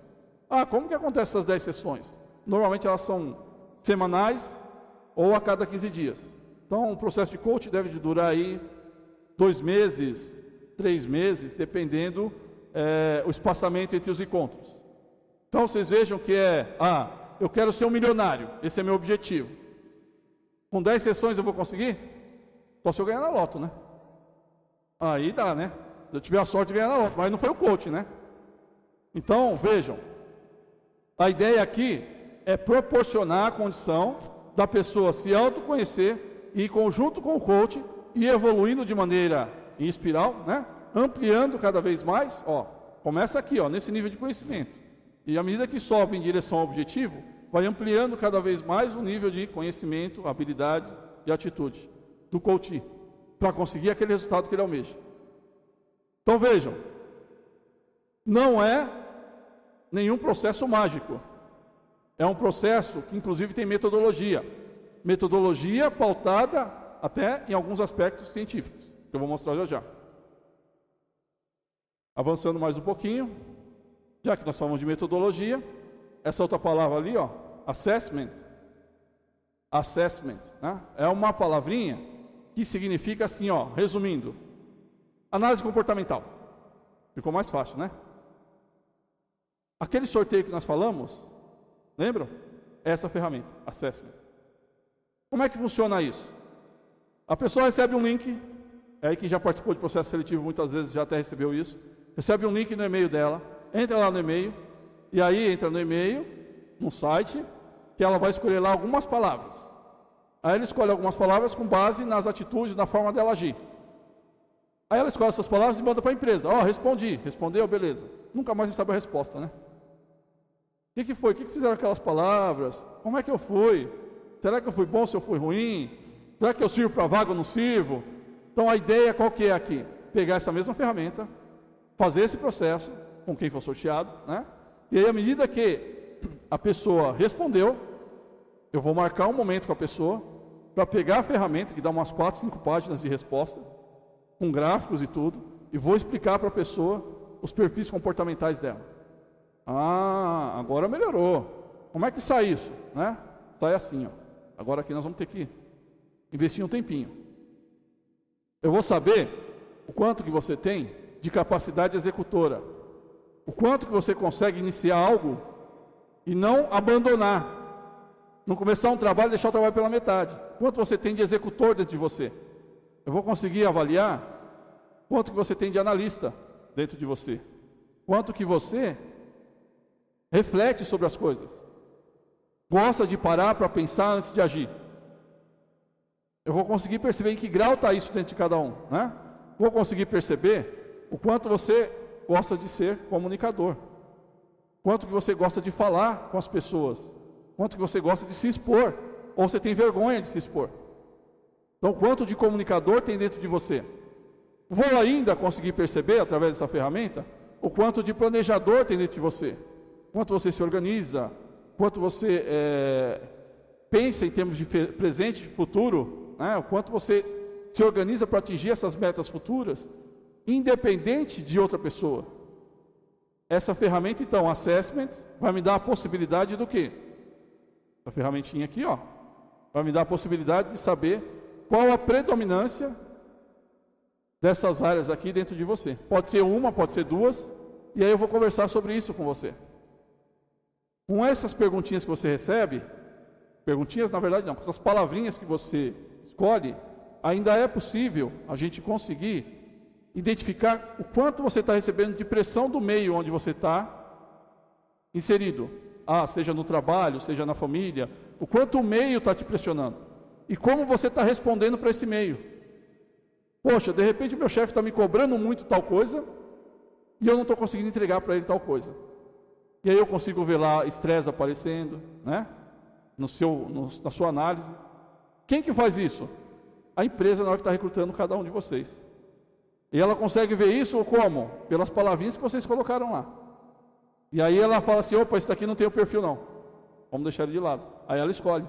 Como que acontece essas 10 sessões? Normalmente elas são semanais ou a cada 15 dias. Então, o processo de coach deve durar aí 2 meses, 3 meses, dependendo o espaçamento entre os encontros. Então, vocês vejam que eu quero ser um milionário, esse é meu objetivo. Com 10 sessões eu vou conseguir? Só se eu ganhar na loto, né? Aí dá, né? Se eu tiver a sorte de ganhar na loto, mas não foi o coach, né? Então, vejam, a ideia aqui é proporcionar a condição da pessoa se autoconhecer e, em conjunto com o coach, ir evoluindo de maneira em espiral, né? Ampliando cada vez mais, começa aqui, nesse nível de conhecimento. E à medida que sobe em direção ao objetivo, vai ampliando cada vez mais o nível de conhecimento, habilidade e atitude do coach, para conseguir aquele resultado que ele almeja. Então vejam, não é nenhum processo mágico. É um processo que inclusive tem metodologia. Metodologia pautada até em alguns aspectos científicos, que eu vou mostrar já já. Avançando mais um pouquinho, já que nós falamos de metodologia, essa outra palavra ali, assessment, né? É uma palavrinha que significa assim, resumindo, Análise comportamental. Ficou mais fácil, né? Aquele sorteio que nós falamos, lembram? Essa ferramenta, Assessment. Como é que funciona isso? A pessoa recebe um link, aí quem já participou de processo seletivo muitas vezes já até recebeu isso, recebe um link no e-mail dela, entra lá no e-mail, e aí entra no e-mail, no site, que ela vai escolher lá algumas palavras. Aí ela escolhe algumas palavras com base nas atitudes, na forma dela agir. Aí ela escolhe essas palavras e manda para a empresa. Respondi. Respondeu, beleza. Nunca mais recebe a resposta, né? O que foi? O que fizeram aquelas palavras? Como é que eu fui? Será que eu fui bom, se eu fui ruim? Será que eu sirvo para a vaga ou não sirvo? Então a ideia qual que é aqui? Pegar essa mesma ferramenta, fazer esse processo com quem for sorteado, né? E aí à medida que a pessoa respondeu, eu vou marcar um momento com a pessoa para pegar a ferramenta, que dá umas 4, 5 páginas de resposta, com gráficos e tudo, e vou explicar para a pessoa os perfis comportamentais dela. Agora melhorou. Como é que sai isso? Né? Sai assim, ó. Agora aqui nós vamos ter que investir um tempinho. Eu vou saber o quanto que você tem de capacidade executora. O quanto que você consegue iniciar algo e não abandonar. Não começar um trabalho e deixar o trabalho pela metade. Quanto você tem de executor dentro de você? Eu vou conseguir avaliar quanto que você tem de analista dentro de você. Quanto que você reflete sobre as coisas. Gosta de parar para pensar antes de agir. Eu vou conseguir perceber em que grau está isso dentro de cada um, né? Vou conseguir perceber o quanto você gosta de ser comunicador. Quanto que você gosta de falar com as pessoas. Quanto que você gosta de se expor. Ou você tem vergonha de se expor. Então, quanto de comunicador tem dentro de você? Vou ainda conseguir perceber, através dessa ferramenta, o quanto de planejador tem dentro de você. Quanto você se organiza, quanto você pensa em termos de presente e futuro, né? O quanto você se organiza para atingir essas metas futuras, independente de outra pessoa. Essa ferramenta, então, Assessment, vai me dar a possibilidade do quê? Essa ferramentinha aqui, ó, vai me dar a possibilidade de saber qual a predominância dessas áreas aqui dentro de você. Pode ser uma, pode ser duas, e aí eu vou conversar sobre isso com você. Com essas perguntinhas que você recebe, perguntinhas na verdade não, com essas palavrinhas que você escolhe, ainda é possível a gente conseguir identificar o quanto você está recebendo de pressão do meio onde você está inserido. Seja no trabalho, seja na família, o quanto o meio está te pressionando. E como você está respondendo para esse meio. Poxa, de repente meu chefe está me cobrando muito tal coisa, e eu não estou conseguindo entregar para ele tal coisa. E aí eu consigo ver lá estresse aparecendo, né? Na sua análise. Quem que faz isso? A empresa, na hora que está recrutando cada um de vocês. E ela consegue ver isso como? Pelas palavrinhas que vocês colocaram lá. E aí ela fala assim, opa, esse daqui não tem o perfil não. Vamos deixar ele de lado. Aí ela escolhe.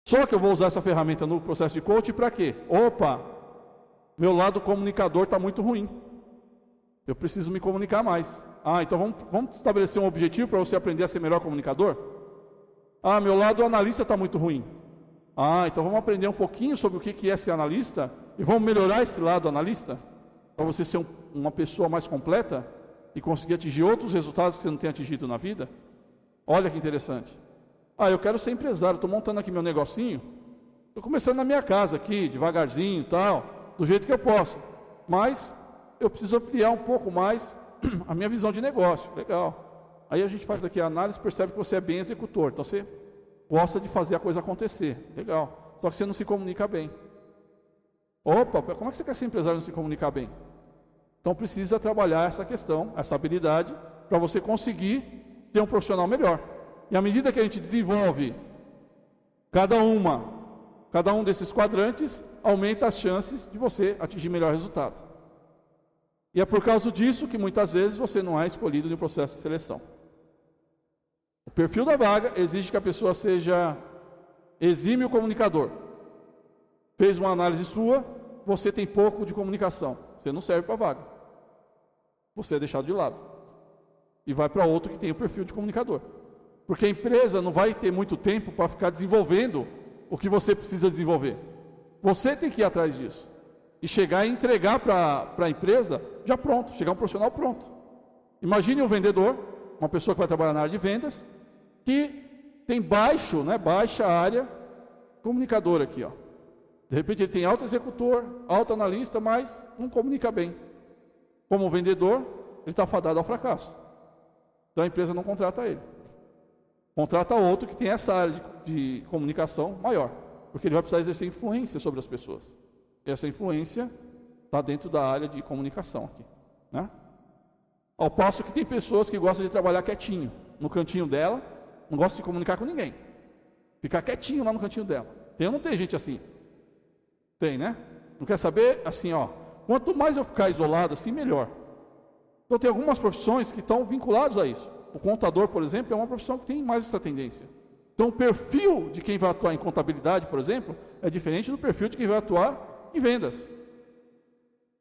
Só que eu vou usar essa ferramenta no processo de coaching para quê? Opa, meu lado comunicador está muito ruim. Eu preciso me comunicar mais. Então vamos estabelecer um objetivo para você aprender a ser melhor comunicador? Meu lado analista está muito ruim. Então vamos aprender um pouquinho sobre o que é ser analista e vamos melhorar esse lado analista para você ser uma pessoa mais completa e conseguir atingir outros resultados que você não tem atingido na vida. Olha que interessante. Eu quero ser empresário, estou montando aqui meu negocinho, estou começando na minha casa aqui, devagarzinho e tal, do jeito que eu posso, mas eu preciso ampliar um pouco mais a minha visão de negócio. Legal. Aí a gente faz aqui a análise e percebe que você é bem executor, então você gosta de fazer a coisa acontecer. Legal. Só que você não se comunica bem. Opa, como é que você quer ser empresário e não se comunicar bem? Então precisa trabalhar essa questão, essa habilidade, para você conseguir ser um profissional melhor. E à medida que a gente desenvolve cada um desses quadrantes, aumenta as chances de você atingir melhor resultado. E é por causa disso que muitas vezes você não é escolhido no processo de seleção. O perfil da vaga exige que a pessoa seja exímio comunicador. Fez uma análise sua, você tem pouco de comunicação, você não serve para a vaga. Você é deixado de lado. E vai para outro que tem o perfil de comunicador. Porque a empresa não vai ter muito tempo para ficar desenvolvendo o que você precisa desenvolver. Você tem que ir atrás disso. e chegar e entregar para a empresa já pronto, chegar um profissional pronto. Imagine um vendedor, uma pessoa que vai trabalhar na área de vendas, que tem baixa área comunicadora aqui, ó. De repente ele tem alto executor, alto analista, mas não comunica bem. Como vendedor, ele está fadado ao fracasso. Então a empresa não contrata ele. Contrata outro que tem essa área de comunicação maior, porque ele vai precisar exercer influência sobre as pessoas. E essa influência está dentro da área de comunicação aqui, né? Ao passo que tem pessoas que gostam de trabalhar quietinho, no cantinho dela, não gostam de comunicar com ninguém. Ficar quietinho lá no cantinho dela. Tem ou não tem gente assim? Tem, né? Não quer saber? Assim, ó. Quanto mais eu ficar isolado assim, melhor. Então tem algumas profissões que estão vinculadas a isso. O contador, por exemplo, é uma profissão que tem mais essa tendência. Então o perfil de quem vai atuar em contabilidade, por exemplo, é diferente do perfil de quem vai atuar em vendas.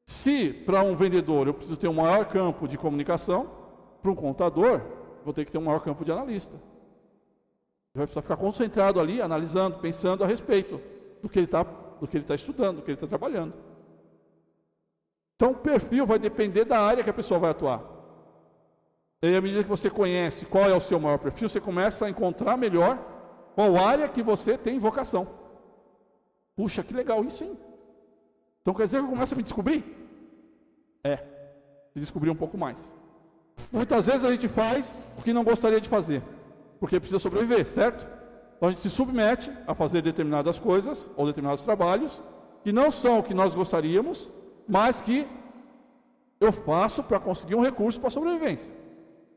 Se para um vendedor eu preciso ter um maior campo de comunicação, para um contador, vou ter que ter um maior campo de analista. Ele vai precisar ficar concentrado ali, analisando, pensando a respeito do que ele está estudando, do que ele está trabalhando. Então o perfil vai depender da área que a pessoa vai atuar. E à medida que você conhece qual é o seu maior perfil, você começa a encontrar melhor qual área que você tem vocação. Puxa, que legal isso, hein? Então quer dizer que eu começo a me descobrir? Se descobrir um pouco mais. Muitas vezes a gente faz o que não gostaria de fazer, porque precisa sobreviver, certo? Então a gente se submete a fazer determinadas coisas, ou determinados trabalhos, que não são o que nós gostaríamos, mas que eu faço para conseguir um recurso para a sobrevivência.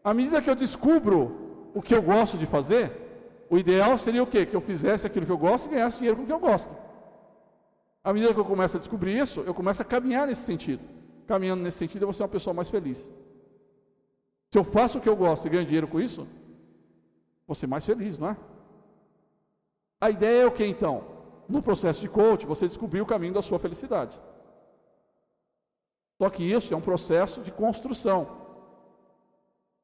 À medida que eu descubro o que eu gosto de fazer, o ideal seria o quê? Que eu fizesse aquilo que eu gosto e ganhasse dinheiro com o que eu gosto. À medida que eu começo a descobrir isso, eu começo a caminhar nesse sentido. Caminhando nesse sentido, eu vou ser uma pessoa mais feliz. Se eu faço o que eu gosto e ganho dinheiro com isso, vou ser mais feliz, não é? A ideia é o que então? No processo de coaching, você descobrir o caminho da sua felicidade. Só que isso é um processo de construção.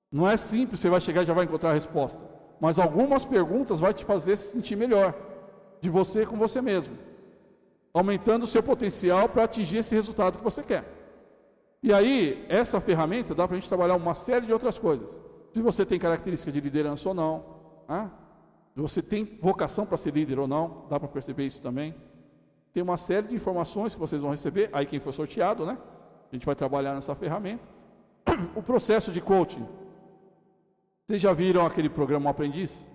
Não é simples, você vai chegar e já vai encontrar a resposta. Mas algumas perguntas vai te fazer se sentir melhor, de você com você mesmo, aumentando o seu potencial para atingir esse resultado que você quer. E aí, essa ferramenta dá para a gente trabalhar uma série de outras coisas. Se você tem característica de liderança ou não, né? Se você tem vocação para ser líder ou não, dá para perceber isso também. Tem uma série de informações que vocês vão receber, aí quem for sorteado, né? A gente vai trabalhar nessa ferramenta. O processo de coaching. Vocês já viram aquele programa Aprendiz?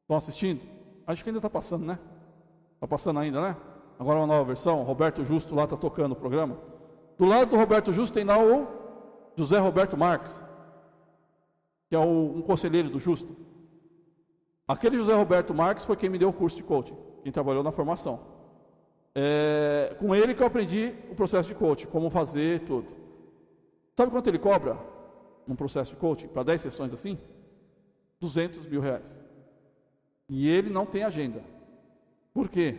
Estão assistindo? Acho que ainda está passando, né? Está passando ainda, né? Agora uma nova versão, Roberto Justo lá está tocando o programa. Do lado do Roberto Justo tem lá o José Roberto Marques, que é um conselheiro do Justo. Aquele José Roberto Marques foi quem me deu o curso de coaching, quem trabalhou na formação. Com ele que eu aprendi o processo de coaching, como fazer tudo. Sabe quanto ele cobra num processo de coaching, para 10 sessões assim? R$200 mil. E ele não tem agenda. Por quê?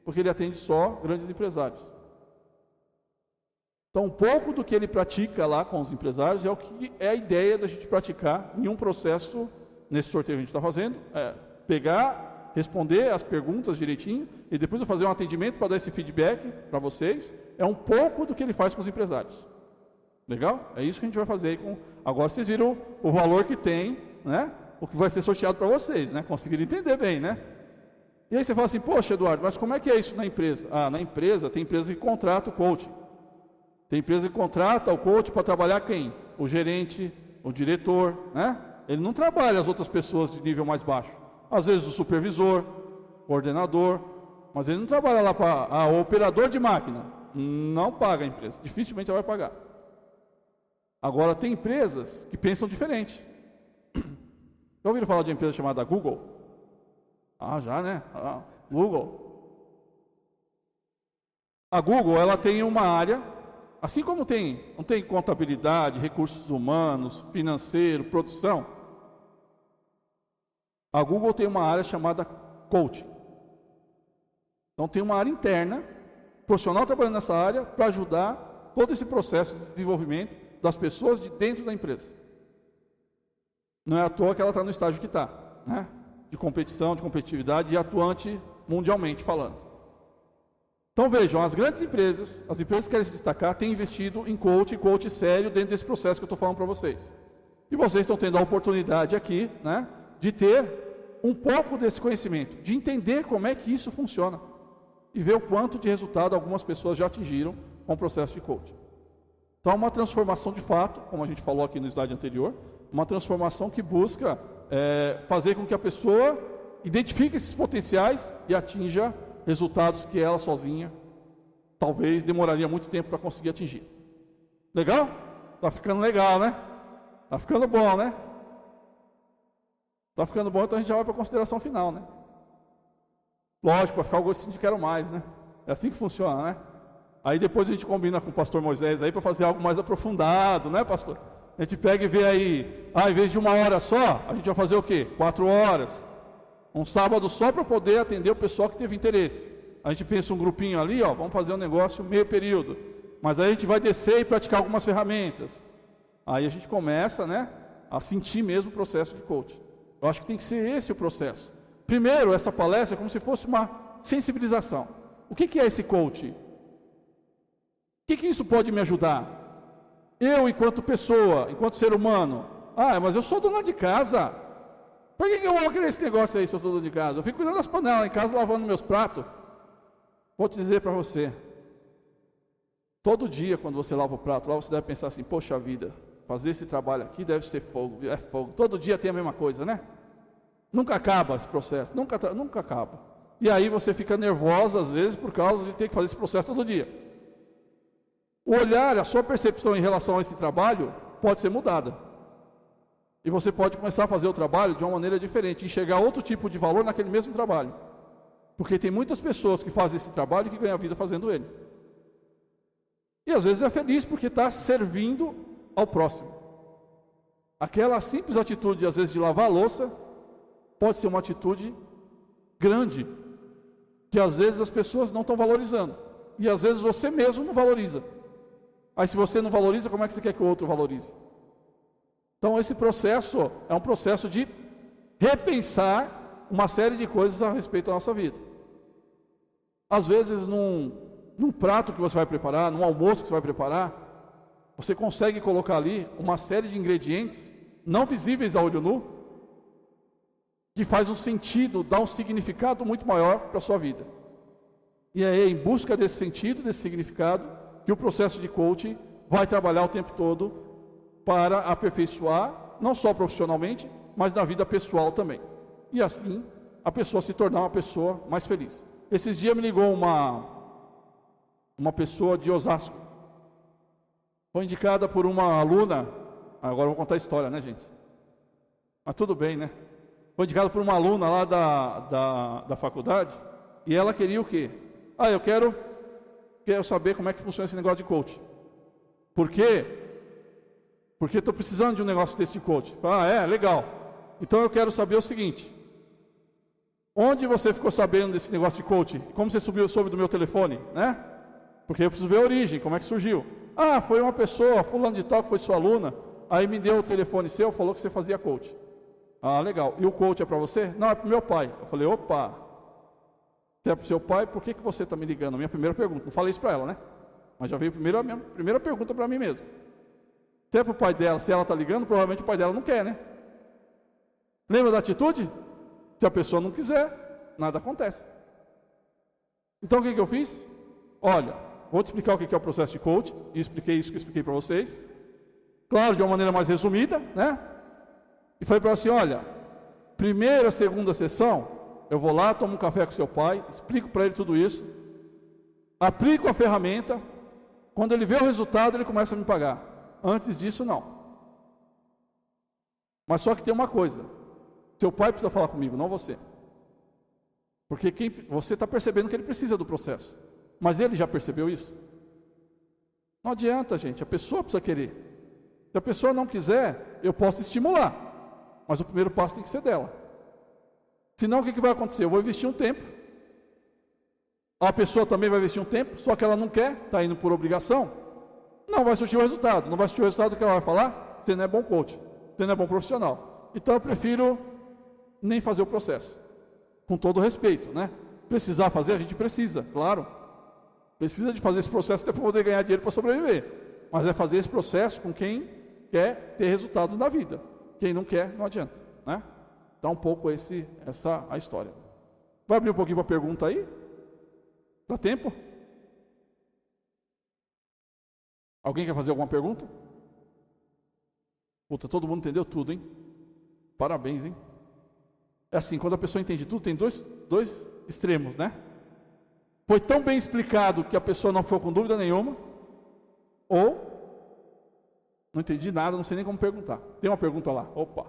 Porque ele atende só grandes empresários. Então, um pouco do que ele pratica lá com os empresários é o que é a ideia da gente praticar em um processo, nesse sorteio que a gente está fazendo, pegar, responder as perguntas direitinho, e depois eu fazer um atendimento para dar esse feedback para vocês. É um pouco do que ele faz com os empresários. Legal? É isso que a gente vai fazer aí com... Agora vocês viram o valor que tem, né? O que vai ser sorteado para vocês, né? Conseguiram entender bem, né? E aí você fala assim, poxa, Eduardo, mas como é que é isso na empresa? Na empresa, tem empresa que contrata o coaching. Tem empresa que contrata o coach para trabalhar quem? O gerente, o diretor, né? Ele não trabalha as outras pessoas de nível mais baixo. Às vezes o supervisor, o coordenador, mas ele não trabalha lá para o operador de máquina. Não paga a empresa, dificilmente ela vai pagar. Agora tem empresas que pensam diferente. Já ouviram falar de uma empresa chamada Google? Já, né? Google. A Google, ela tem uma área, assim como não tem contabilidade, recursos humanos, financeiro, produção. A Google tem uma área chamada coaching. Então tem uma área interna, profissional trabalhando nessa área, para ajudar todo esse processo de desenvolvimento das pessoas de dentro da empresa. Não é à toa que ela está no estágio que está, né? De competição, de competitividade e atuante mundialmente falando. Então vejam, as grandes empresas, as empresas que querem se destacar, têm investido em coach sério dentro desse processo que eu estou falando para vocês. E vocês estão tendo a oportunidade aqui, né, de ter um pouco desse conhecimento, de entender como é que isso funciona e ver o quanto de resultado algumas pessoas já atingiram com o processo de coaching. Então, uma transformação de fato, como a gente falou aqui no slide anterior, uma transformação que busca fazer com que a pessoa identifique esses potenciais e atinja resultados que ela sozinha talvez demoraria muito tempo para conseguir atingir. Legal? Tá ficando legal, né? Tá ficando bom, né? Tá ficando bom, então a gente já vai para a consideração final, né? Lógico, para ficar o gostinho de quero mais, né? É assim que funciona, né? Aí depois a gente combina com o pastor Moisés aí para fazer algo mais aprofundado, né, pastor? A gente pega e vê aí, em vez de 1 hora só, a gente vai fazer o quê? 4 horas. Um sábado só para poder atender o pessoal que teve interesse. A gente pensa um grupinho ali, vamos fazer um negócio meio período. Mas aí a gente vai descer e praticar algumas ferramentas. Aí a gente começa, né, a sentir mesmo o processo de coaching. Eu acho que tem que ser esse o processo. Primeiro, essa palestra é como se fosse uma sensibilização. O que é esse coaching? O que isso pode me ajudar? Eu, enquanto pessoa, enquanto ser humano, mas eu sou dona de casa. Por que eu vou querer esse negócio aí se eu sou dona de casa? Eu fico cuidando das panelas em casa, lavando meus pratos. Vou te dizer para você, todo dia quando você lava o prato, lá você deve pensar assim, poxa vida, fazer esse trabalho aqui deve ser fogo, é fogo. Todo dia tem a mesma coisa, né? Nunca acaba esse processo, nunca acaba. E aí você fica nervosa às vezes por causa de ter que fazer esse processo todo dia. O olhar, a sua percepção em relação a esse trabalho pode ser mudada. E você pode começar a fazer o trabalho de uma maneira diferente, enxergar outro tipo de valor naquele mesmo trabalho. Porque tem muitas pessoas que fazem esse trabalho e que ganham a vida fazendo ele. E às vezes é feliz porque está servindo ao próximo. Aquela simples atitude, às vezes, de lavar a louça, pode ser uma atitude grande, que às vezes as pessoas não estão valorizando. E às vezes você mesmo não valoriza. Aí se você não valoriza, como é que você quer que o outro valorize? Então esse processo é um processo de repensar uma série de coisas a respeito da nossa vida. Às vezes num prato que você vai preparar, num almoço que você vai preparar, você consegue colocar ali uma série de ingredientes não visíveis a olho nu, que faz um sentido, dá um significado muito maior para a sua vida. E é em busca desse sentido, desse significado, que o processo de coaching vai trabalhar o tempo todo para aperfeiçoar, não só profissionalmente, mas na vida pessoal também. E assim, a pessoa se tornar uma pessoa mais feliz. Esses dias me ligou uma pessoa de Osasco. Foi indicada por uma aluna, agora eu vou contar a história, né, gente? Mas tudo bem, né? Foi indicada por uma aluna lá da faculdade, e ela queria o quê? Eu quero saber como é que funciona esse negócio de coaching. Por quê? Porque estou precisando de um negócio desse de coaching. Legal. Então eu quero saber o seguinte: onde você ficou sabendo desse negócio de coaching? Como você soube do meu telefone, né? Porque eu preciso ver a origem, como é que surgiu. Foi uma pessoa, fulano de tal, que foi sua aluna, aí me deu o telefone seu, falou que você fazia coaching. Legal. E o coach é para você? Não, é para o meu pai. Eu falei, opa, se é para o seu pai, por que você está me ligando? Minha primeira pergunta. Não falei isso para ela, né? Mas já veio a minha primeira pergunta para mim mesmo. Se é para o pai dela, se ela está ligando, provavelmente o pai dela não quer, né? Lembra da atitude? Se a pessoa não quiser, nada acontece. Então o que eu fiz? Olha, vou te explicar o que é o processo de coaching, e expliquei isso que eu expliquei para vocês. Claro, de uma maneira mais resumida, né? E falei para ela assim, olha, primeira, segunda sessão, eu vou lá, tomo um café com seu pai, explico para ele tudo isso, aplico a ferramenta, quando ele vê o resultado, ele começa a me pagar. Antes disso, não. Mas só que tem uma coisa, seu pai precisa falar comigo, não você. Porque você está percebendo que ele precisa do processo. Mas ele já percebeu isso? Não adianta, gente, a pessoa precisa querer. Se a pessoa não quiser, eu posso estimular. Mas o primeiro passo tem que ser dela. Senão o que vai acontecer? Eu vou investir um tempo. A pessoa também vai investir um tempo, só que ela não quer, está indo por obrigação. Não vai surtir o resultado. Não vai surtir o resultado que ela vai falar, você não é bom coach, você não é bom profissional. Então eu prefiro nem fazer o processo. Com todo respeito, né? Precisar fazer, a gente precisa, claro. Precisa de fazer esse processo até para poder ganhar dinheiro para sobreviver. Mas é fazer esse processo com quem quer ter resultados na vida. Quem não quer, não adianta, né? Então, um pouco essa a história. Vai abrir um pouquinho para a pergunta aí? Dá tempo? Alguém quer fazer alguma pergunta? Puta, todo mundo entendeu tudo, hein? Parabéns, hein? É assim, quando a pessoa entende tudo, tem dois extremos, né? Foi tão bem explicado que a pessoa não ficou com dúvida nenhuma, ou não entendi nada, não sei nem como perguntar. Tem uma pergunta lá, opa.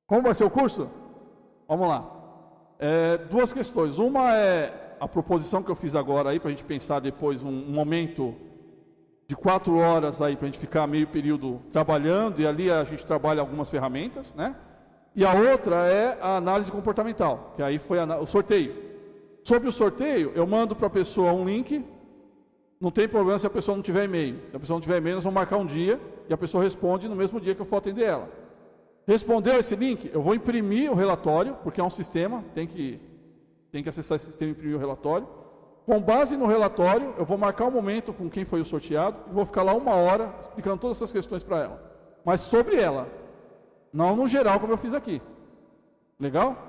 Como vai ser o curso? Vamos lá. Duas questões. Uma é a proposição que eu fiz agora aí, para a gente pensar depois um momento de 4 horas aí, para a gente ficar meio período trabalhando, e ali a gente trabalha algumas ferramentas, né? E a outra é a análise comportamental, que aí foi o sorteio. Sobre o sorteio, eu mando para a pessoa um link, não tem problema se a pessoa não tiver e-mail. Se a pessoa não tiver e-mail, nós vamos marcar um dia, e a pessoa responde no mesmo dia que eu for atender ela. Respondeu esse link, eu vou imprimir o relatório, porque é um sistema, tem que acessar esse sistema e imprimir o relatório. Com base no relatório, eu vou marcar um momento com quem foi o sorteado, e vou ficar lá 1 hora explicando todas essas questões para ela. Mas sobre ela, não no geral como eu fiz aqui. Legal?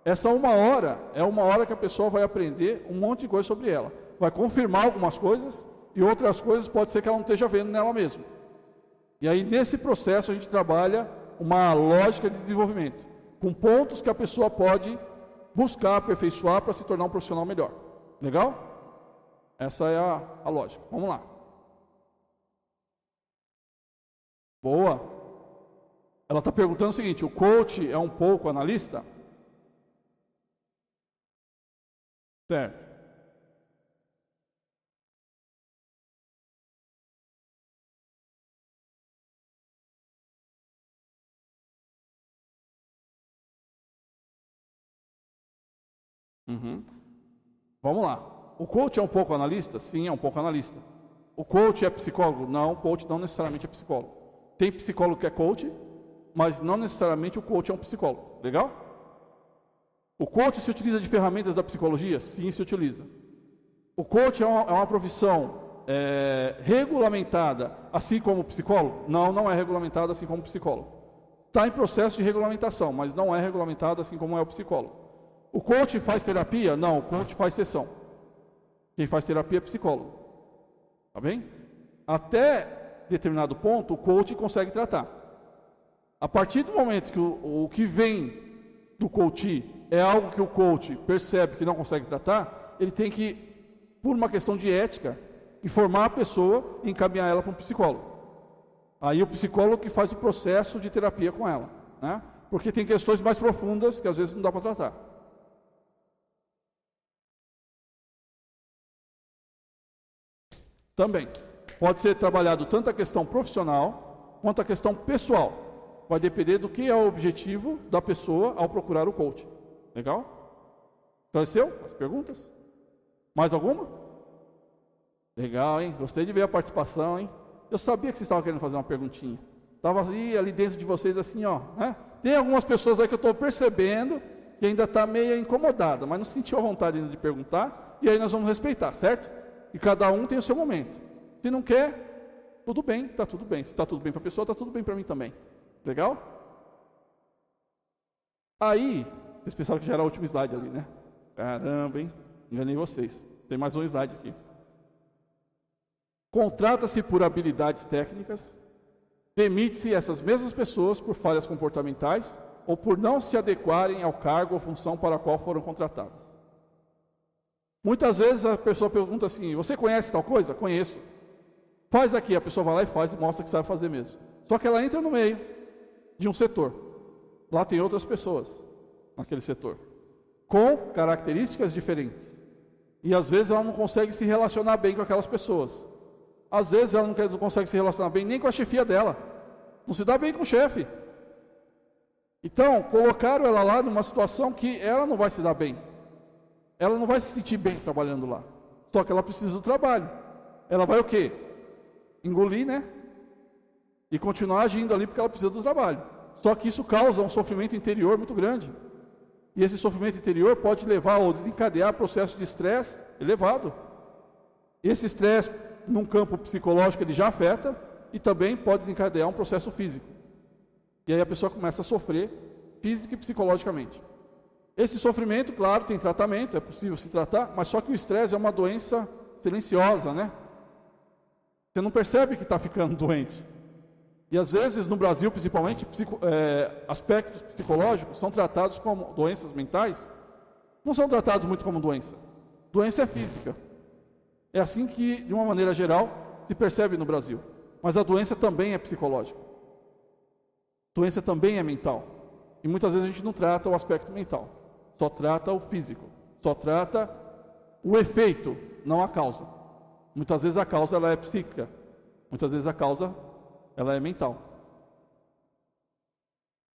Essa 1 hora é 1 hora que a pessoa vai aprender um monte de coisa sobre ela. Vai confirmar algumas coisas e outras coisas pode ser que ela não esteja vendo nela mesma. E aí nesse processo a gente trabalha uma lógica de desenvolvimento, com pontos que a pessoa pode buscar, aperfeiçoar para se tornar um profissional melhor. Legal? Essa é a lógica. Vamos lá. Boa. Ela está perguntando o seguinte: o coach é um pouco analista? Certo. Vamos lá. O coach é um pouco analista? Sim, é um pouco analista. O coach é psicólogo? Não, o coach não necessariamente é psicólogo. Tem psicólogo que é coach, mas não necessariamente o coach é um psicólogo. Legal? O coach se utiliza de ferramentas da psicologia? Sim, se utiliza. O coach é uma profissão regulamentada, assim como o psicólogo? Não, não é regulamentada assim como o psicólogo. Está em processo de regulamentação, mas não é regulamentado assim como é o psicólogo. O coach faz terapia? Não, o coach faz sessão. Quem faz terapia é psicólogo. Tá bem? Até determinado ponto, o coach consegue tratar. A partir do momento que o que vem do coach é algo que o coach percebe que não consegue tratar, ele tem que, por uma questão de ética, informar a pessoa e encaminhar ela para um psicólogo. Aí o psicólogo que faz o processo de terapia com ela, né? Porque tem questões mais profundas que às vezes não dá para tratar. Também pode ser trabalhado tanto a questão profissional quanto a questão pessoal. Vai depender do que é o objetivo da pessoa ao procurar o coach. Legal? Esclareceu as perguntas? Mais alguma? Legal, hein? Gostei de ver a participação, hein? Eu sabia que vocês estavam querendo fazer uma perguntinha. Estava ali dentro de vocês assim, ó, né? Tem algumas pessoas aí que eu estou percebendo que ainda está meio incomodada, mas não sentiu a vontade ainda de perguntar, e aí nós vamos respeitar, certo? E cada um tem o seu momento. Se não quer, tudo bem, está tudo bem. Se está tudo bem para a pessoa, está tudo bem para mim também. Legal? Aí, vocês pensaram que já era o último slide ali, né? Caramba, hein? Enganei vocês. Tem mais um slide aqui. Contrata-se por habilidades técnicas, demite-se essas mesmas pessoas por falhas comportamentais ou por não se adequarem ao cargo ou função para a qual foram contratadas. Muitas vezes a pessoa pergunta assim: você conhece tal coisa? Conheço. Faz aqui, a pessoa vai lá e faz e mostra que sabe fazer mesmo. Só que ela entra no meio de um setor. Lá tem outras pessoas naquele setor, com características diferentes. E às vezes ela não consegue se relacionar bem com aquelas pessoas. Às vezes ela não consegue se relacionar bem nem com a chefia dela. Não se dá bem com o chefe. Então, colocaram ela lá numa situação que ela não vai se dar bem. Ela não vai se sentir bem trabalhando lá. Só que ela precisa do trabalho. Ela vai o quê? Engolir, né? E continuar agindo ali porque ela precisa do trabalho. Só que isso causa um sofrimento interior muito grande. E esse sofrimento interior pode levar ou desencadear processo de estresse elevado. Esse estresse, num campo psicológico, ele já afeta e também pode desencadear um processo físico. E aí a pessoa começa a sofrer física e psicologicamente. Esse sofrimento, claro, tem tratamento, é possível se tratar, mas só que o estresse é uma doença silenciosa, né? Você não percebe que está ficando doente. E às vezes, no Brasil principalmente, aspectos psicológicos são tratados como doenças mentais, não são tratados muito como doença. Doença é física. É assim que, de uma maneira geral, se percebe no Brasil. Mas a doença também é psicológica. A doença também é mental. E muitas vezes a gente não trata o aspecto mental. Só trata o físico. Só trata o efeito, não a causa. Muitas vezes a causa ela é psíquica. Muitas vezes a causa ela é mental.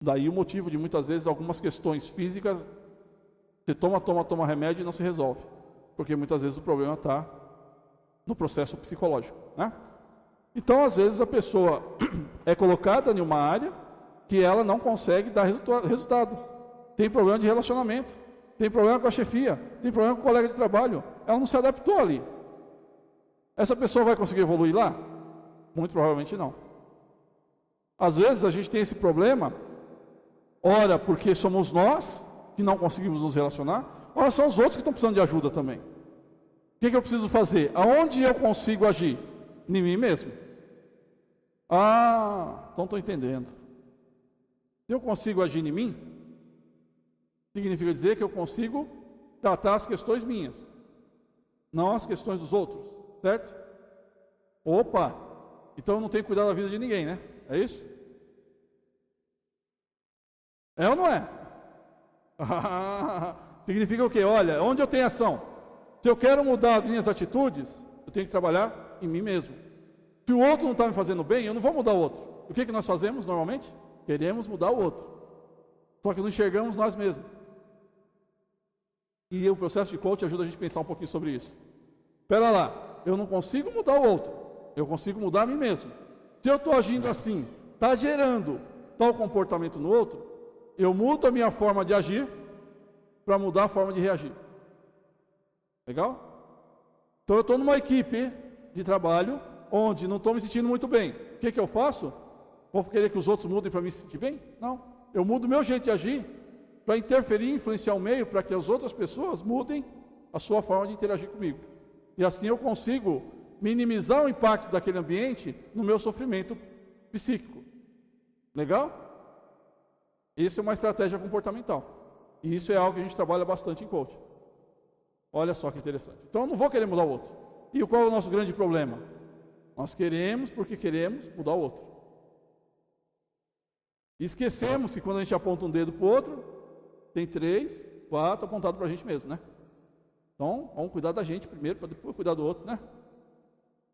Daí o motivo de muitas vezes algumas questões físicas, você toma remédio e não se resolve. Porque muitas vezes o problema está no processo psicológico, né? Então, às vezes, a pessoa é colocada em uma área que ela não consegue dar resultado. Tem problema de relacionamento, tem problema com a chefia, tem problema com o colega de trabalho. Ela não se adaptou ali. Essa pessoa vai conseguir evoluir lá? Muito provavelmente não. Às vezes, a gente tem esse problema, ora porque somos nós que não conseguimos nos relacionar, ora são os outros que estão precisando de ajuda também. O que eu preciso fazer? Aonde eu consigo agir? Em mim mesmo. Ah, então estou entendendo. Se eu consigo agir em mim, significa dizer que eu consigo tratar as questões minhas, não as questões dos outros, certo? Opa, então eu não tenho que cuidar da vida de ninguém, né? É isso? É ou não é? Significa o quê? Olha, onde eu tenho ação? Se eu quero mudar as minhas atitudes, eu tenho que trabalhar em mim mesmo. Se o outro não está me fazendo bem, eu não vou mudar o outro. O que nós fazemos normalmente? Queremos mudar o outro. Só que não enxergamos nós mesmos. E o processo de coaching ajuda a gente a pensar um pouquinho sobre isso. Espera lá, eu não consigo mudar o outro. Eu consigo mudar a mim mesmo. Se eu estou agindo assim, está gerando tal comportamento no outro, eu mudo a minha forma de agir para mudar a forma de reagir. Legal? Então eu estou numa equipe de trabalho onde não estou me sentindo muito bem. O que eu faço? Vou querer que os outros mudem para me sentir bem? Não. Eu mudo o meu jeito de agir para interferir, influenciar o meio, para que as outras pessoas mudem a sua forma de interagir comigo. E assim eu consigo minimizar o impacto daquele ambiente no meu sofrimento psíquico. Legal? Isso é uma estratégia comportamental. E isso é algo que a gente trabalha bastante em coaching. Olha só que interessante. Então eu não vou querer mudar o outro. E qual é o nosso grande problema? Nós queremos porque queremos mudar o outro. E esquecemos que quando a gente aponta um dedo para o outro, tem 3, 4 apontados para a gente mesmo, né? Então, vamos cuidar da gente primeiro, para depois cuidar do outro, né?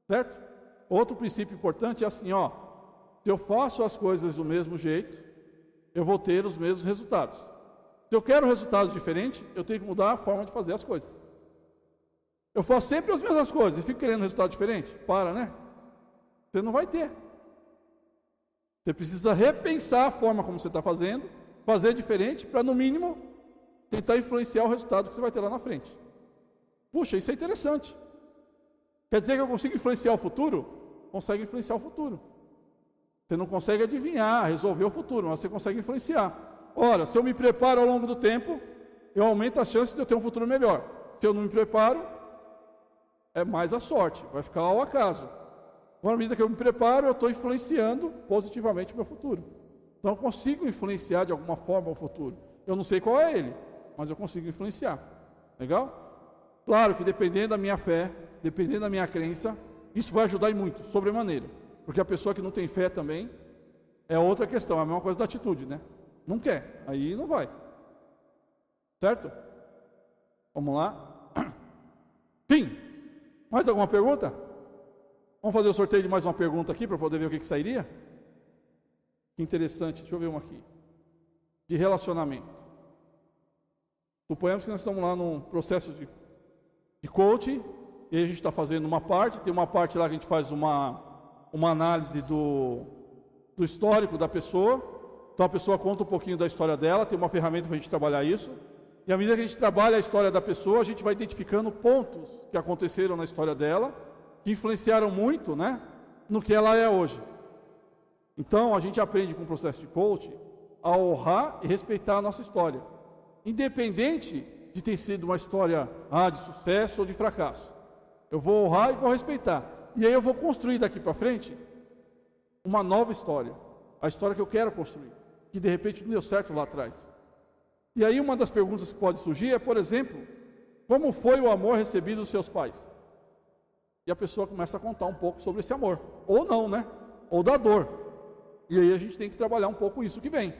Certo? Outro princípio importante é assim, ó. Se eu faço as coisas do mesmo jeito, eu vou ter os mesmos resultados. Se eu quero resultados diferentes, eu tenho que mudar a forma de fazer as coisas. Eu faço sempre as mesmas coisas e fico querendo resultado diferente? Para, né? Você não vai ter. Você precisa repensar a forma como você está fazendo, fazer diferente, para no mínimo tentar influenciar o resultado que você vai ter lá na frente. Puxa, isso é interessante. Quer dizer que eu consigo influenciar o futuro? Consegue influenciar o futuro. Você não consegue adivinhar, resolver o futuro, mas você consegue influenciar. Ora, se eu me preparo ao longo do tempo, eu aumento a chance de eu ter um futuro melhor. Se eu não me preparo, é mais a sorte, vai ficar ao acaso. À medida que eu me preparo, eu estou influenciando positivamente o meu futuro. Então eu consigo influenciar de alguma forma o futuro. Eu não sei qual é ele, mas eu consigo influenciar. Legal? Claro que dependendo da minha fé, dependendo da minha crença, isso vai ajudar muito, sobremaneira. Porque a pessoa que não tem fé também é outra questão, é a mesma coisa da atitude, né? Não quer, aí não vai. Certo? Vamos lá. Fim. Mais alguma pergunta? Vamos fazer o sorteio de mais uma pergunta aqui para poder ver o que sairia? Que interessante, deixa eu ver uma aqui. De relacionamento. Suponhamos que nós estamos lá num processo de coaching, e a gente está fazendo uma parte, tem uma parte lá que a gente faz uma análise do histórico da pessoa. Então a pessoa conta um pouquinho da história dela, tem uma ferramenta para a gente trabalhar isso. E à medida que a gente trabalha a história da pessoa, a gente vai identificando pontos que aconteceram na história dela, que influenciaram muito, né, no que ela é hoje. Então, a gente aprende com o processo de coaching a honrar e respeitar a nossa história, independente de ter sido uma história de sucesso ou de fracasso. Eu vou honrar e vou respeitar. E aí eu vou construir daqui para frente uma nova história, a história que eu quero construir, que de repente não deu certo lá atrás. E aí uma das perguntas que pode surgir é, por exemplo, como foi o amor recebido dos seus pais? E a pessoa começa a contar um pouco sobre esse amor, ou não, né? Ou da dor. E aí a gente tem que trabalhar um pouco isso que vem,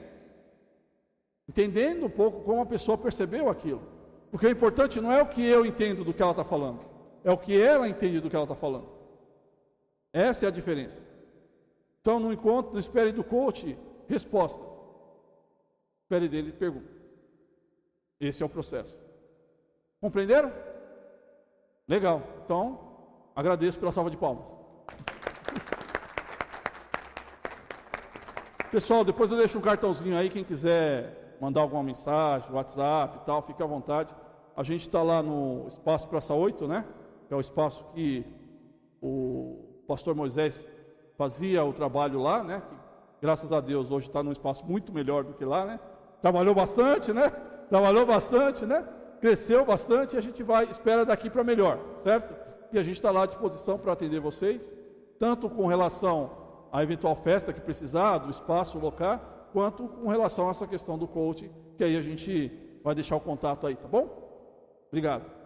entendendo um pouco como a pessoa percebeu aquilo. Porque o importante não é o que eu entendo do que ela está falando, é o que ela entende do que ela está falando. Essa é a diferença. Então, no encontro, não espere do coach respostas, espere dele perguntas. Esse é o processo. Compreenderam? Legal. Então, agradeço pela salva de palmas. Pessoal, depois eu deixo um cartãozinho aí, quem quiser mandar alguma mensagem, WhatsApp e tal, fique à vontade. A gente está lá no Espaço Praça 8, né? Que é o espaço que o pastor Moisés fazia o trabalho lá, né? Que, graças a Deus, hoje está num espaço muito melhor do que lá, né? Trabalhou bastante, né? Cresceu bastante e a gente espera daqui para melhor, certo? E a gente está lá à disposição para atender vocês, tanto com relação à eventual festa que precisar, do espaço, local, quanto com relação a essa questão do coaching, que aí a gente vai deixar o contato aí, tá bom? Obrigado.